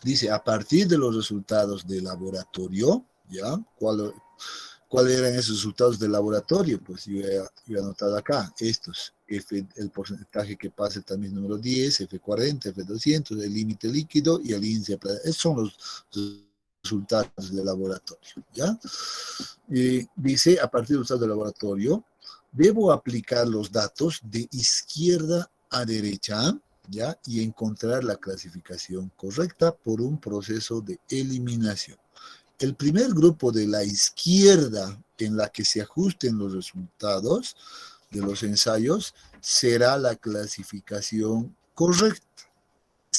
Dice, a partir de los resultados de laboratorio, ¿ya? ¿Cuáles eran esos resultados del laboratorio? Pues yo he anotado acá, estos, el porcentaje que pasa el tamiz número 10, F40, F200, el límite líquido y el índice de plasticidad. Esos son los resultados del laboratorio, ¿ya? Dice, a partir de los resultados del laboratorio, debo aplicar los datos de izquierda a derecha, ¿ya? Y encontrar la clasificación correcta por un proceso de eliminación. El primer grupo de la izquierda en la que se ajusten los resultados de los ensayos será la clasificación correcta.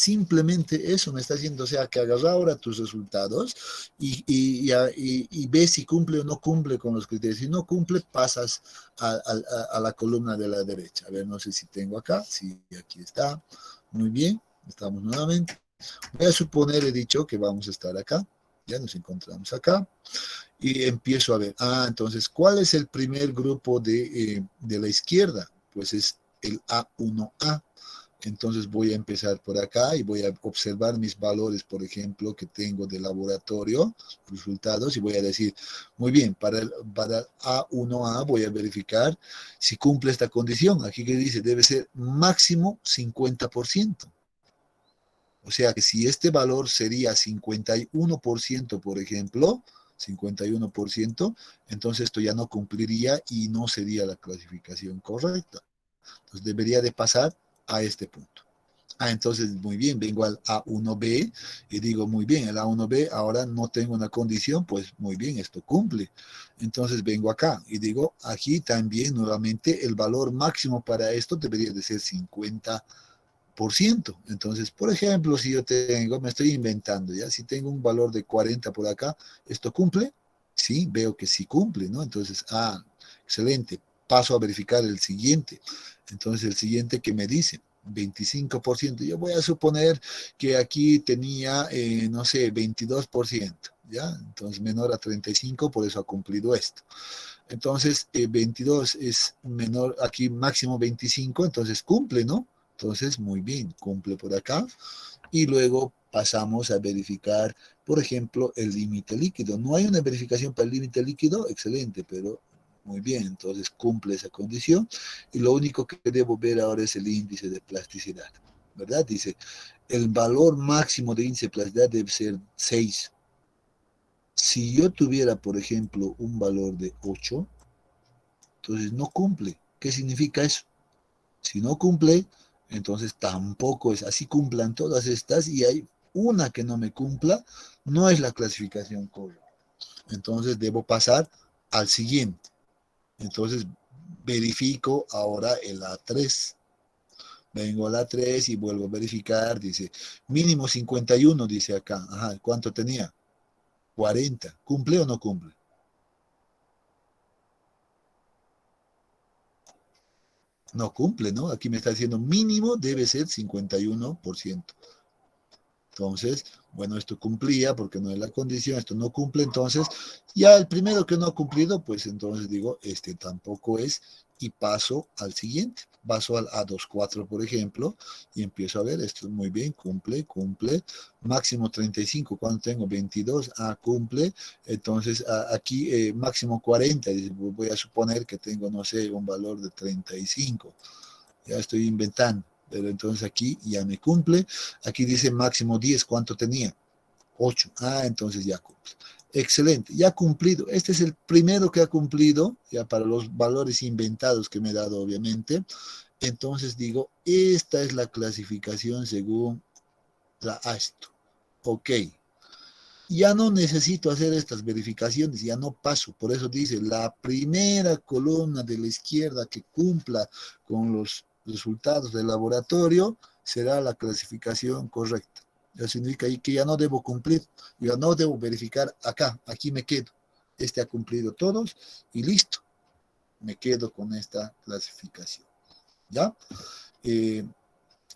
simplemente eso me está diciendo, o sea, que agarra ahora tus resultados y ves si cumple o no cumple con los criterios. Si no cumple, pasas a la columna de la derecha. A ver, no sé si tengo acá. Sí, aquí está. Muy bien, estamos nuevamente. Voy a suponer, he dicho, que vamos a estar acá. Ya nos encontramos acá. Y empiezo a ver, entonces, ¿cuál es el primer grupo de la izquierda? Pues es el A1A. Entonces voy a empezar por acá y voy a observar mis valores, por ejemplo, que tengo de laboratorio, resultados, y voy a decir, muy bien, para A1A voy a verificar si cumple esta condición. Aquí que dice, debe ser máximo 50%. O sea que si este valor sería 51%, por ejemplo, 51%, entonces esto ya no cumpliría y no sería la clasificación correcta. Entonces debería de pasar a este punto. Entonces, muy bien, vengo al A1B y digo, muy bien, el A1B ahora no tengo una condición, pues muy bien, esto cumple. Entonces vengo acá y digo, aquí también nuevamente el valor máximo para esto debería de ser 50%. Entonces, por ejemplo, si yo tengo, me estoy inventando, ¿ya? Si tengo un valor de 40 por acá, ¿esto cumple? Sí, veo que sí cumple, ¿no? Entonces, excelente. Paso a verificar el siguiente. Entonces, el siguiente que me dice, 25%. Yo voy a suponer que aquí tenía, no sé, 22%, ¿ya? Entonces, menor a 35, por eso ha cumplido esto. Entonces, 22 es menor, aquí máximo 25, entonces cumple, ¿no? Entonces, muy bien, cumple por acá. Y luego pasamos a verificar, por ejemplo, el límite líquido. No hay una verificación para el límite líquido, excelente, pero muy bien, entonces cumple esa condición. Y lo único que debo ver ahora es el índice de plasticidad, ¿verdad? Dice, el valor máximo de índice de plasticidad debe ser 6. Si yo tuviera, por ejemplo, un valor de 8, entonces no cumple. ¿Qué significa eso? Si no cumple, entonces tampoco es así. Cumplan todas estas y hay una que no me cumpla, no es la clasificación correcta. Entonces debo pasar al siguiente. Entonces verifico ahora el A3. Vengo al A3 y vuelvo a verificar. Dice mínimo 51, dice acá. Ajá, ¿cuánto tenía? 40. ¿Cumple o no cumple? No cumple, ¿no? Aquí me está diciendo mínimo debe ser 51%. Entonces, bueno, esto cumplía porque no es la condición, esto no cumple, entonces ya el primero que no ha cumplido, pues entonces digo, este tampoco es y paso al siguiente, paso al A24, por ejemplo, y empiezo a ver, esto muy bien, cumple, máximo 35, ¿cuánto tengo? 22, cumple, entonces aquí máximo 40, voy a suponer que tengo, no sé, un valor de 35, ya estoy inventando. Pero entonces aquí ya me cumple. Aquí dice máximo 10. ¿Cuánto tenía? 8. Entonces ya cumple. Excelente, ya cumplido. Este es el primero que ha cumplido, ya para los valores inventados que me he dado, obviamente. Entonces digo, esta es la clasificación según la ASTO. Ok. Ya no necesito hacer estas verificaciones, ya no paso. Por eso dice, la primera columna de la izquierda que cumpla con los resultados del laboratorio será la clasificación correcta. Eso significa que ya no debo cumplir, ya no debo verificar acá, aquí me quedo. Este ha cumplido todos y listo. Me quedo con esta clasificación. ¿Ya?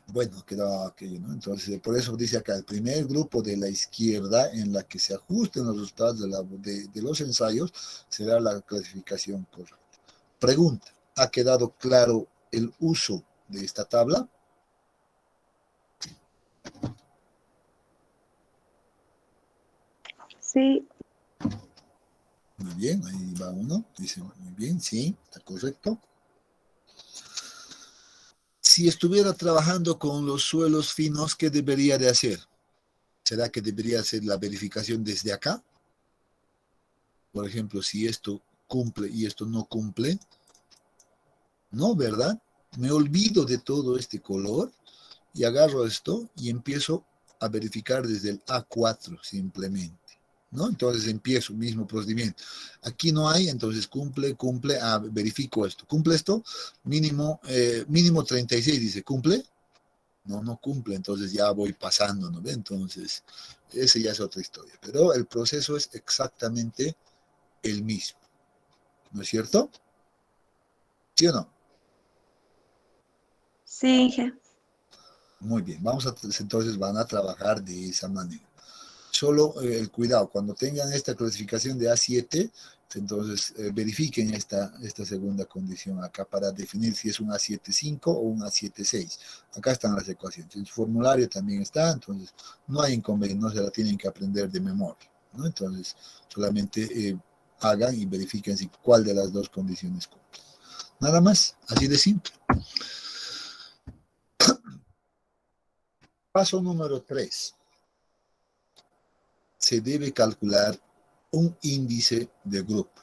Bueno, quedaba aquello, ¿no? Entonces, por eso dice acá, el primer grupo de la izquierda en la que se ajusten los resultados de los ensayos será la clasificación correcta. Pregunta, ¿ha quedado claro el uso de esta tabla? Sí, Muy bien, ahí va uno, dice muy bien, sí, está correcto. Si estuviera trabajando con los suelos finos, ¿qué debería de hacer? ¿Será que debería hacer la verificación desde acá? Por ejemplo, si esto cumple y esto no cumple, no, ¿verdad? Me olvido de todo este color y agarro esto y empiezo a verificar desde el A4 simplemente, ¿no? Entonces empiezo, mismo procedimiento. Aquí no hay, entonces cumple, verifico esto. ¿Cumple esto? Mínimo 36, dice, ¿cumple? no cumple, entonces ya voy pasando, ¿no ve? Entonces, ese ya es otra historia. Pero el proceso es exactamente el mismo, ¿no es cierto? ¿Sí o no? Sí, Inge. Muy bien, entonces van a trabajar de esa manera. Solo el cuidado, cuando tengan esta clasificación de A7, entonces verifiquen esta segunda condición acá para definir si es un A7.5 o un A7.6. Acá están las ecuaciones. En su formulario también está, entonces no hay inconveniente, no se la tienen que aprender de memoria, ¿no? Entonces solamente hagan y verifiquen cuál de las dos condiciones cumple. Nada más, así de simple. Paso número 3. Se debe calcular un índice de grupo.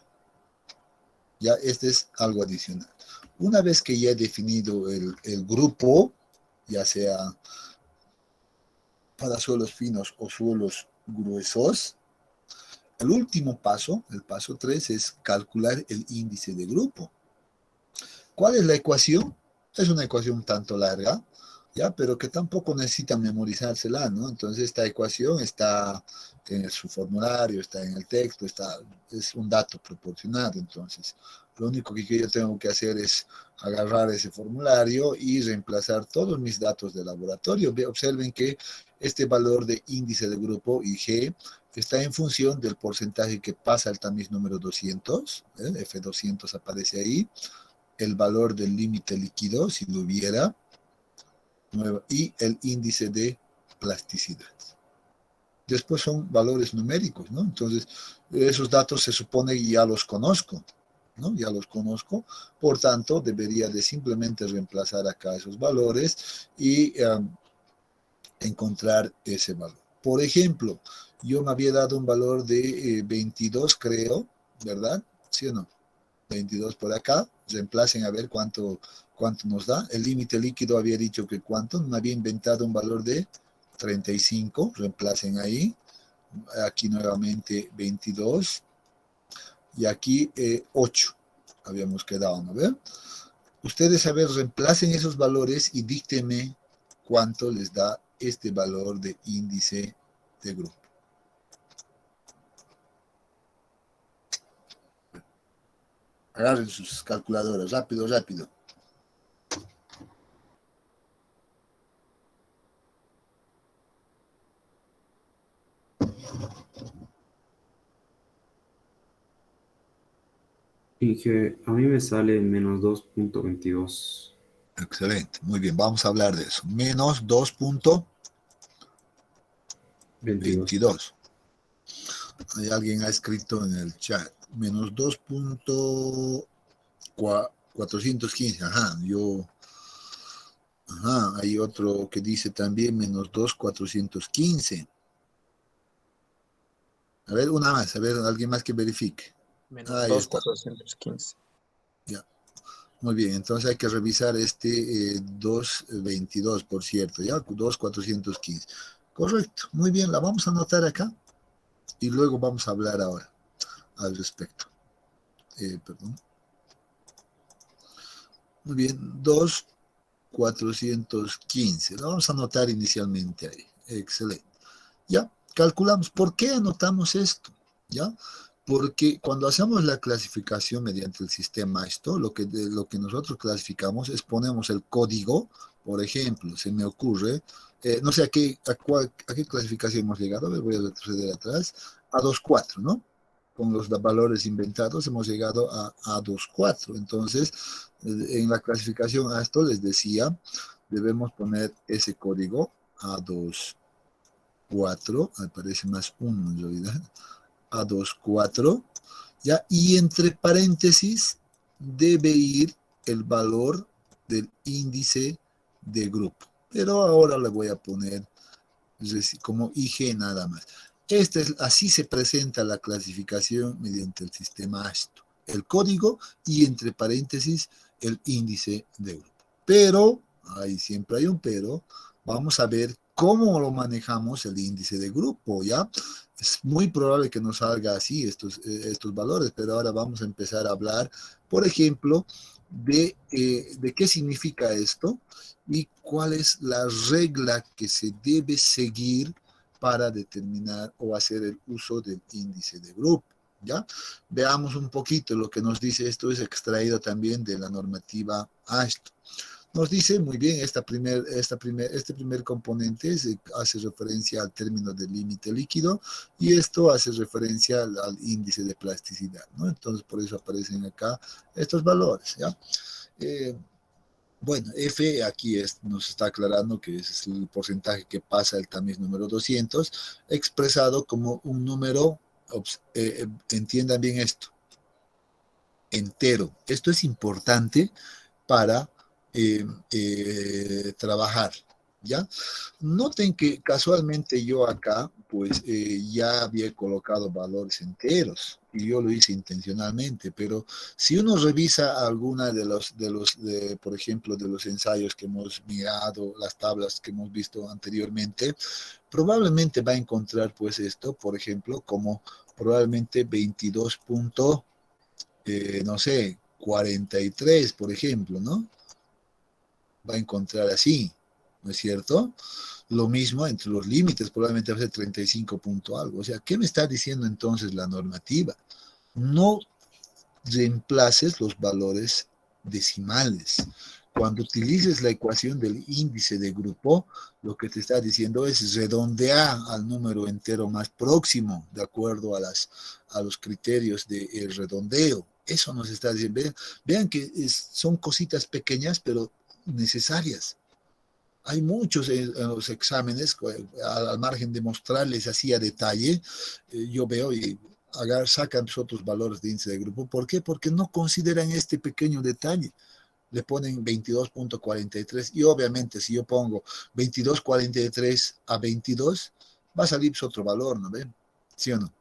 Ya este es algo adicional. Una vez que ya he definido el grupo, ya sea para suelos finos o suelos gruesos, el último paso, el paso 3, es calcular el índice de grupo. ¿Cuál es la ecuación? Es una ecuación un tanto larga, ¿ya? Pero que tampoco necesita memorizársela, ¿no? Entonces esta ecuación está en su formulario, está en el texto, es un dato proporcionado. Entonces, lo único que yo tengo que hacer es agarrar ese formulario y reemplazar todos mis datos de laboratorio. Observen que este valor de índice de grupo IG está en función del porcentaje que pasa al tamiz número 200, F200 aparece ahí, el valor del límite líquido, si lo hubiera, y el índice de plasticidad. Después son valores numéricos, ¿no? Entonces, esos datos se supone que ya los conozco, ¿no? Ya los conozco, por tanto, debería de simplemente reemplazar acá esos valores y encontrar ese valor. Por ejemplo, yo me había dado un valor de 22, creo, ¿verdad? ¿Sí o no? 22 por acá, reemplacen a ver cuánto nos da. El límite líquido había dicho que cuánto, me había inventado un valor de 35, reemplacen ahí. Aquí nuevamente 22 y aquí 8 habíamos quedado, ¿no ven? Ustedes, a ver, reemplacen esos valores y díctenme cuánto les da este valor de índice de grupo. Agarren sus calculadoras, rápido, rápido. Y que a mí me sale menos 2.22. Excelente, muy bien, vamos a hablar de eso. Menos 2.22. Hay alguien ha escrito en el chat. Menos 2.415. Hay otro que dice también menos 2.415. A ver, una más, a ver, alguien más que verifique. Menos Ahí está. 2.415. Ya. Muy bien, entonces hay que revisar este 2.22, por cierto, ¿ya? 2.415. Correcto, muy bien, la vamos a anotar acá y luego vamos a hablar ahora al respecto. Perdón. Muy bien, 2.415. La vamos a anotar inicialmente ahí. Excelente. Ya, calculamos. ¿Por qué anotamos esto? ¿Ya? Porque cuando hacemos la clasificación mediante el sistema lo que nosotros clasificamos es ponemos el código, por ejemplo, se me ocurre, no sé a qué clasificación hemos llegado, voy a retroceder atrás, a 2.4, ¿no? Con los valores inventados hemos llegado a 2.4. Entonces, en la clasificación a esto les decía, debemos poner ese código a 2.4, aparece más 1 en realidad, a 2.4, ¿ya? Y entre paréntesis debe ir el valor del índice de grupo. Pero ahora le voy a poner como IG nada más. Así se presenta la clasificación mediante el sistema ASTO. El código y entre paréntesis el índice de grupo. Pero, ahí siempre hay un pero, vamos a ver ¿Cómo lo manejamos el índice de grupo? ¿Ya? Es muy probable que nos salga así estos valores, pero ahora vamos a empezar a hablar, por ejemplo, de qué significa esto y cuál es la regla que se debe seguir para determinar o hacer el uso del índice de grupo. ¿Ya? Veamos un poquito lo que nos dice. Esto es extraído también de la normativa AESTO. Nos dice muy bien, este primer componente hace referencia al término del límite líquido y esto hace referencia al índice de plasticidad, ¿no? Entonces, por eso aparecen acá estos valores, ¿ya? Bueno, F aquí nos está aclarando que es el porcentaje que pasa el tamiz número 200, expresado como un número, entiendan bien esto, entero. Esto es importante para trabajar, ¿ya? Noten que casualmente yo acá, pues ya había colocado valores enteros y yo lo hice intencionalmente, pero si uno revisa alguna por ejemplo, de los ensayos que hemos mirado, las tablas que hemos visto anteriormente, probablemente va a encontrar pues esto, por ejemplo, como probablemente 22 no sé, 43, por ejemplo, ¿no? Va a encontrar así, ¿no es cierto? Lo mismo entre los límites, probablemente va a ser 35 punto algo. O sea, ¿qué me está diciendo entonces la normativa? No reemplaces los valores decimales. Cuando utilices la ecuación del índice de grupo, lo que te está diciendo es redondear al número entero más próximo, de acuerdo a los criterios del redondeo. Eso nos está diciendo. Vean que son cositas pequeñas, pero necesarias. Hay muchos en los exámenes, al margen de mostrarles así a detalle, yo veo y sacan otros valores de índice de grupo. ¿Por qué? Porque no consideran este pequeño detalle. Le ponen 22.43 y obviamente si yo pongo 22.43 a 22, va a salir otro valor, ¿no ven? ¿Sí o no?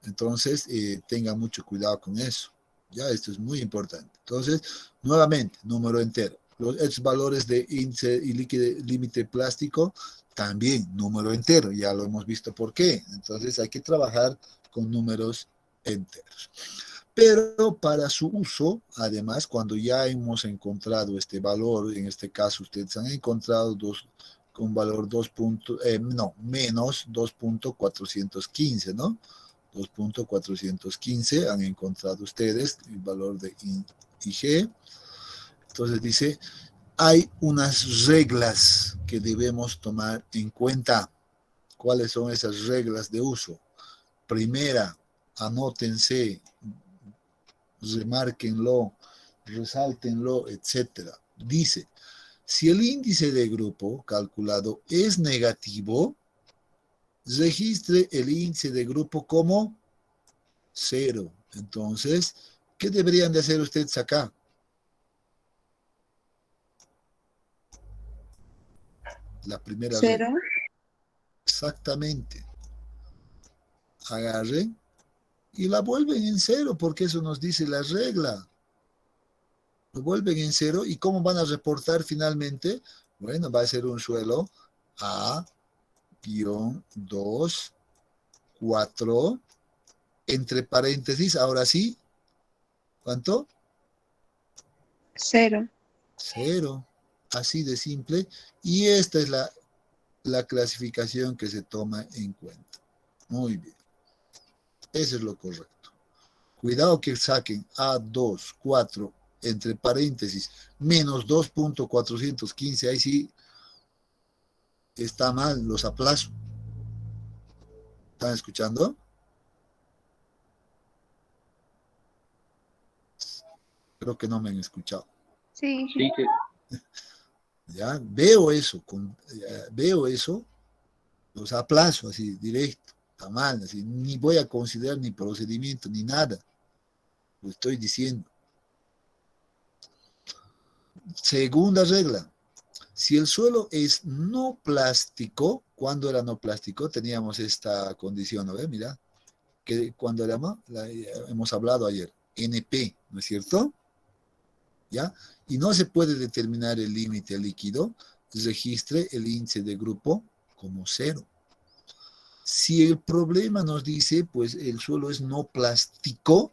Entonces, tenga mucho cuidado con eso. Ya, esto es muy importante. Entonces, nuevamente, número entero. Estos valores de índice y límite plástico, también número entero. Ya lo hemos visto por qué. Entonces, hay que trabajar con números enteros. Pero para su uso, además, cuando ya hemos encontrado este valor, en este caso ustedes han encontrado con valor menos 2.415, ¿no? 2.415 han encontrado ustedes el valor de IG. Entonces dice, hay unas reglas que debemos tomar en cuenta. ¿Cuáles son esas reglas de uso? Primera, anótense, remárquenlo, resáltenlo, etc. Dice, si el índice de grupo calculado es negativo, registre el índice de grupo como 0. Entonces, ¿qué deberían de hacer ustedes acá? La primera 0. regla. Exactamente. Agarren y la vuelven en 0, porque eso nos dice la regla. Lo vuelven en 0, ¿y cómo van a reportar finalmente? Bueno, va a ser un suelo A-2, 4, entre paréntesis, ahora sí, ¿cuánto? 0. 0, así de simple, y esta es la clasificación que se toma en cuenta. Muy bien, eso es lo correcto. Cuidado que saquen A2, 4, entre paréntesis, menos 2.415, ahí sí está mal, los aplazo. ¿Están escuchando? Creo que no me han escuchado. Sí. Ya veo eso, los aplazo así directo, está mal, así, ni voy a considerar ni procedimiento ni nada, lo estoy diciendo. Segunda regla, si el suelo es no plástico, ¿cuándo era no plástico? Teníamos esta condición, ¿no ves? Mira, que cuando hemos hablado ayer, NP, ¿no es cierto? ¿Ya? Y no se puede determinar el límite líquido, registre el índice de grupo como 0. Si el problema nos dice, pues el suelo es no plástico,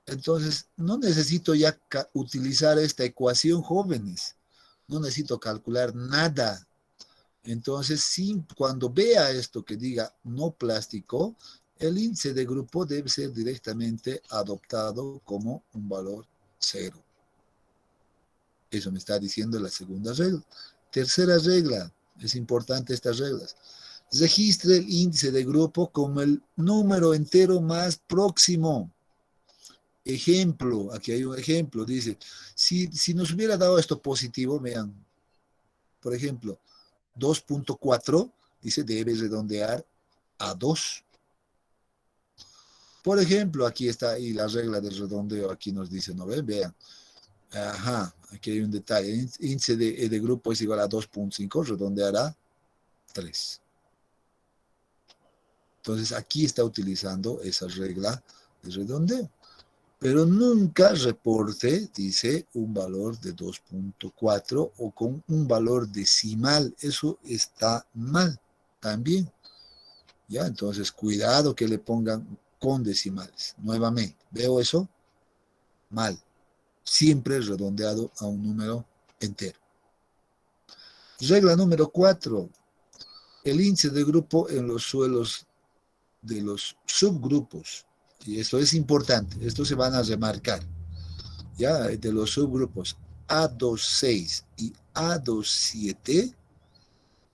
entonces no necesito ya utilizar esta ecuación, jóvenes. No necesito calcular nada. Entonces, cuando vea esto que diga no plástico, el índice de grupo debe ser directamente adoptado como un valor 0. Eso me está diciendo la segunda regla. Tercera regla, es importante estas reglas. Registre el índice de grupo como el número entero más próximo. Ejemplo, aquí hay un ejemplo, dice, si nos hubiera dado esto positivo, vean, por ejemplo, 2.4, dice, debe redondear a 2. Por ejemplo, aquí está, y la regla del redondeo aquí nos dice, ¿no ven? Vean, ajá, aquí hay un detalle, el índice de grupo es igual a 2.5, redondeará 3. Entonces, aquí está utilizando esa regla de redondeo. Pero nunca reporte, dice, un valor de 2.4 o con un valor decimal. Eso está mal también. ¿Ya? Entonces, cuidado que le pongan con decimales. Nuevamente, ¿veo eso? Mal. Siempre redondeado a un número entero. Regla número 4. El índice de grupo en los suelos de los subgrupos. Y esto es importante, esto se van a remarcar, ya, de los subgrupos A26 y A27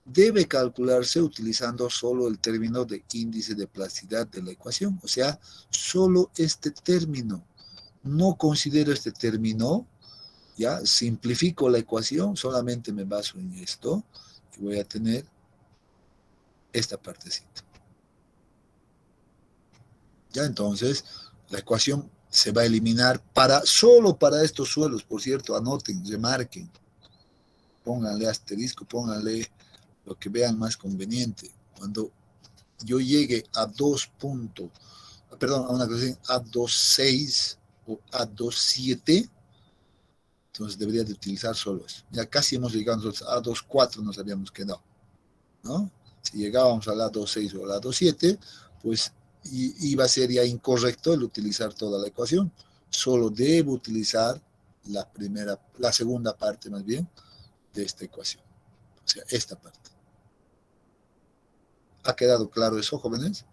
debe calcularse utilizando solo el término de índice de plasticidad de la ecuación, o sea, solo este término. No considero este término, ya, simplifico la ecuación, solamente me baso en esto y voy a tener esta partecita. Ya, entonces, la ecuación se va a eliminar solo para estos suelos, por cierto, anoten, remarquen, pónganle asterisco, pónganle lo que vean más conveniente. Cuando yo llegue a a una ecuación A26 o A27, entonces debería de utilizar solo eso. Ya casi hemos llegado nosotros a A24, nos habíamos quedado, ¿no? Si llegábamos a la A26 o a la A27, pues iba a ser ya incorrecto el utilizar toda la ecuación. Solo debo utilizar la segunda parte más bien de esta ecuación. O sea, esta parte. ¿Ha quedado claro eso, jóvenes?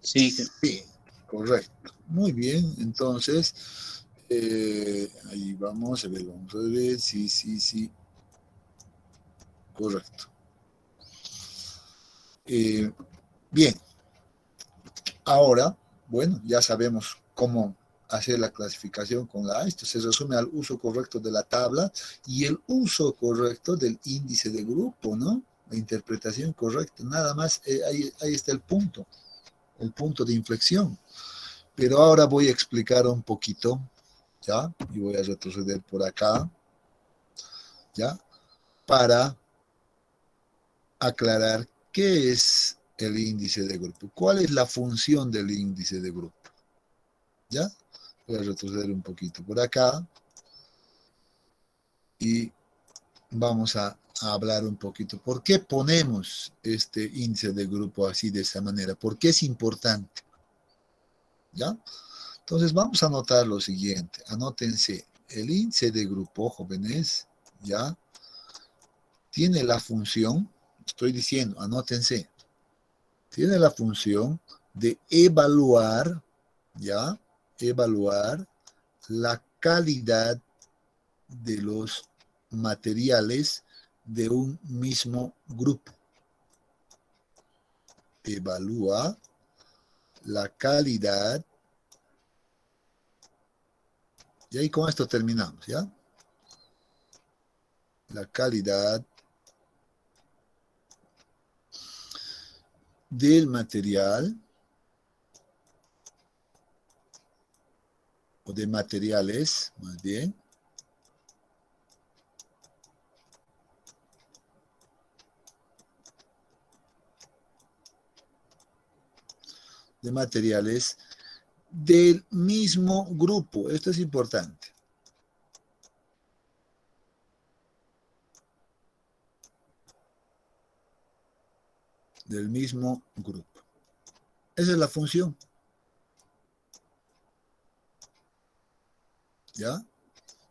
Sí, Sí, correcto. Muy bien, entonces, ahí vamos a ver, sí, correcto. Bien, ahora, bueno, ya sabemos cómo hacer la clasificación con la A. Esto se resume al uso correcto de la tabla y el uso correcto del índice de grupo, ¿no? La interpretación correcta, nada más, ahí está el punto de inflexión. Pero ahora voy a explicar un poquito, ¿ya? Y voy a retroceder por acá, ¿ya? Para aclarar qué es el índice de grupo, cuál es la función del índice de grupo, ¿ya? Voy a retroceder un poquito por acá y vamos a hablar un poquito. ¿Por qué ponemos este índice de grupo así, de esa manera? ¿Por qué es importante? ¿Ya? Entonces vamos a anotar lo siguiente. Anótense, el índice de grupo, jóvenes, ¿ya? Tiene la función, estoy diciendo, anótense, tiene la función de evaluar, ¿ya? Evaluar la calidad de los materiales de un mismo grupo. Evalúa la calidad. Y ahí con esto terminamos, ¿ya? La calidad del material o de materiales, más bien, del mismo grupo. Esto es importante. del mismo grupo. Esa es la función. ¿Ya?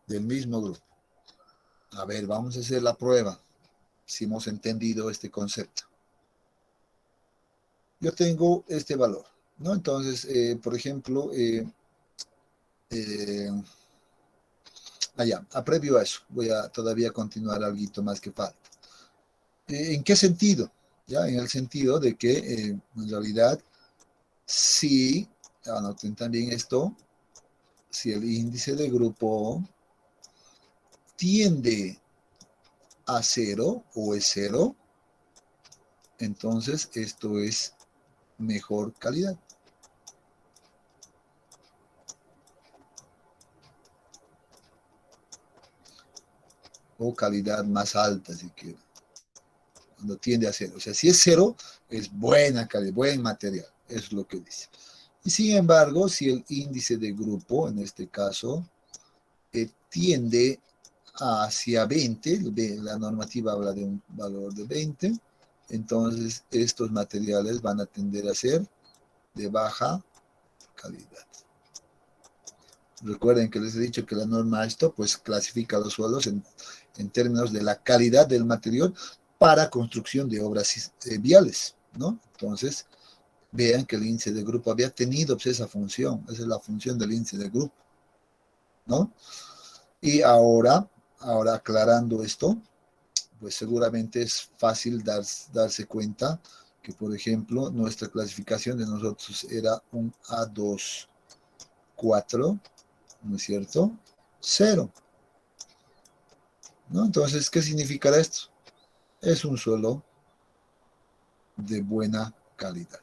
Del mismo grupo. A ver, vamos a hacer la prueba, si hemos entendido este concepto. Yo tengo este valor, ¿no? Entonces, por ejemplo, previo a eso, voy a todavía continuar algo más que falta. ¿En qué sentido? ¿Ya? En el sentido de que, en realidad, si, anoten también esto, si el índice de grupo tiende a 0 o es 0, entonces esto es mejor calidad. O calidad más alta, si quieren. Cuando tiende a 0. O sea, si es 0, es buena calidad, buen material. Es lo que dice. Y sin embargo, si el índice de grupo, en este caso, tiende hacia 20, la normativa habla de un valor de 20, entonces estos materiales van a tender a ser de baja calidad. Recuerden que les he dicho que la norma esto pues clasifica los suelos en términos de la calidad del material para construcción de obras viales, ¿no? Entonces, vean que el índice de grupo había tenido pues, esa función, esa es la función del índice de grupo, ¿no? Y ahora aclarando esto, pues seguramente es fácil darse cuenta que, por ejemplo, nuestra clasificación de nosotros era un A2-4, ¿no es cierto? 0. ¿No? Entonces, ¿qué significará esto? Es un suelo de buena calidad.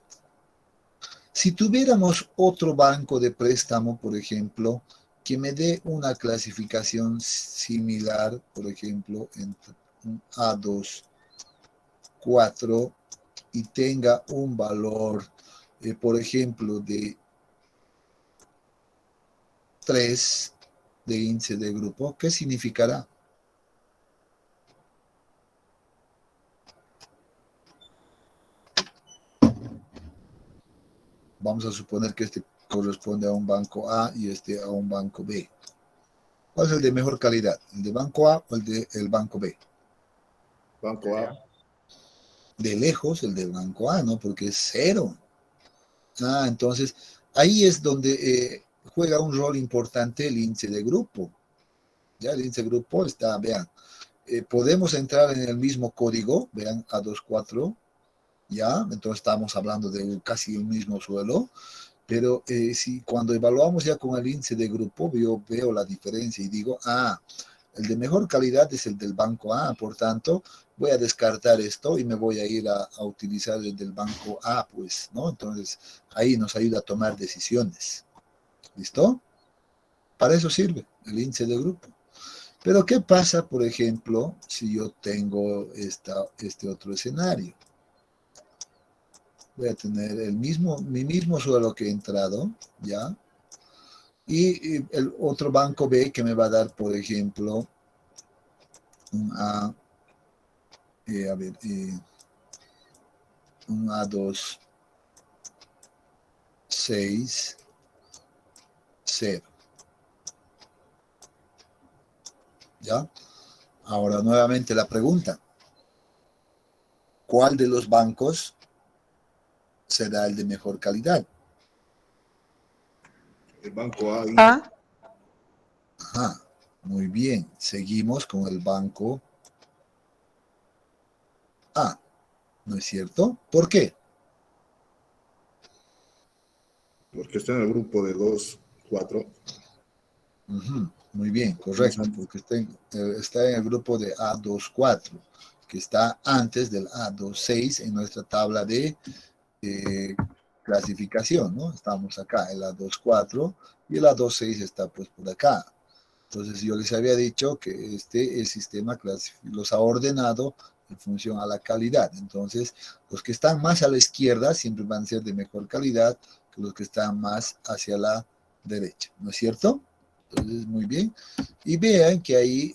Si tuviéramos otro banco de préstamo, por ejemplo, que me dé una clasificación similar, por ejemplo, entre un A2, 4 y tenga un valor, por ejemplo, de 3 de índice de grupo, ¿qué significará? Vamos a suponer que este corresponde a un banco A y este a un banco B. ¿Cuál es el de mejor calidad? ¿El de banco A o el del banco B? Banco A. De lejos el del banco A, ¿no? Porque es 0. Entonces, ahí es donde juega un rol importante el índice de grupo. Ya el índice de grupo está, vean, podemos entrar en el mismo código, vean, A24, ya, entonces estamos hablando de casi un mismo suelo, pero si cuando evaluamos ya con el índice de grupo, yo veo la diferencia y digo, el de mejor calidad es el del banco A, por tanto, voy a descartar esto y me voy a ir a utilizar el del banco A, pues, ¿no? Entonces, ahí nos ayuda a tomar decisiones. ¿Listo? Para eso sirve el índice de grupo. Pero, ¿qué pasa, por ejemplo, si yo tengo este otro escenario? Voy a tener mi mismo suelo que he entrado, ¿ya? Y el otro banco B que me va a dar, por ejemplo, un un A2, 6, 0. ¿Ya? Ahora nuevamente la pregunta. ¿Cuál de los bancos será el de mejor calidad? El banco A. A. Ajá, muy bien. Seguimos con el banco A. ¿No es cierto? ¿Por qué? Porque está en el grupo de 2, 4. Muy bien, correcto, porque está en el grupo de A24, que está antes del A26 en nuestra tabla de clasificación, ¿no? Estamos acá, el A24 y el A26 está pues por acá. Entonces yo les había dicho que el sistema los ha ordenado en función a la calidad. Entonces los que están más a la izquierda siempre van a ser de mejor calidad que los que están más hacia la derecha, ¿no es cierto? Entonces, muy bien. Y vean que ahí,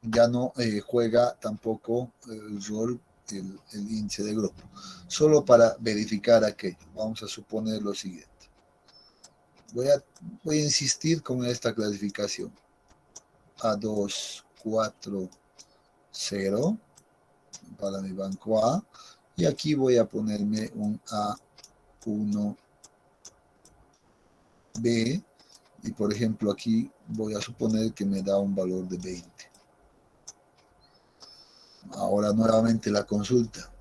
ya no juega tampoco el rol el índice de grupo. Solo para verificar aquello, vamos a suponer lo siguiente. Voy a insistir con esta clasificación. A2, 4, 0 para mi banco A. Y aquí voy a ponerme un A1, B. Y por ejemplo aquí voy a suponer que me da un valor de 20. Ahora nuevamente la consulta.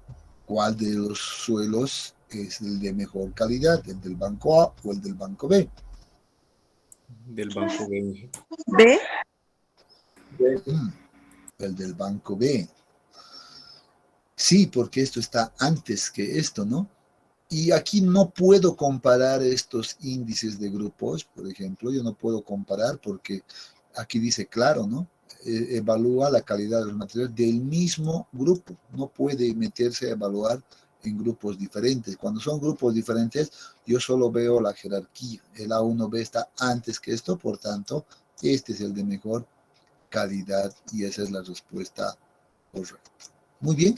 ¿Cuál de los suelos es el de mejor calidad? ¿El del banco A o el del banco B? Del banco B. ¿B? El del banco B. Sí, porque esto está antes que esto, ¿no? Y aquí no puedo comparar estos índices de grupos, por ejemplo. Yo no puedo comparar porque aquí dice claro, ¿no? Evalúa la calidad de los materiales del mismo grupo. No puede meterse a evaluar en grupos diferentes. Cuando son grupos diferentes, yo solo veo la jerarquía. El A1B está antes que esto, por tanto, este es el de mejor calidad y esa es la respuesta correcta. Muy bien,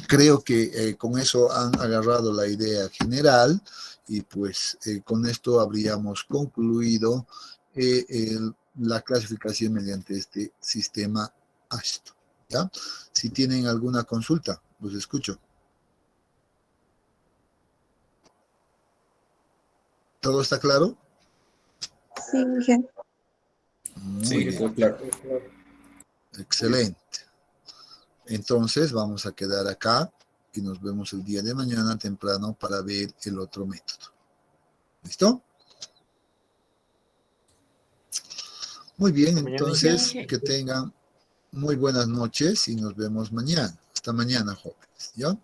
creo que con eso han agarrado la idea general y pues con esto habríamos concluido la clasificación mediante este sistema ASTO, ¿ya? Si tienen alguna consulta, los escucho. ¿Todo está claro? Sí, bien. Muy bien. Está claro. Excelente. Entonces vamos a quedar acá y nos vemos el día de mañana temprano para ver el otro método. ¿Listo? Muy bien, entonces que tengan muy buenas noches y nos vemos mañana. Hasta mañana, jóvenes. ¿Ya?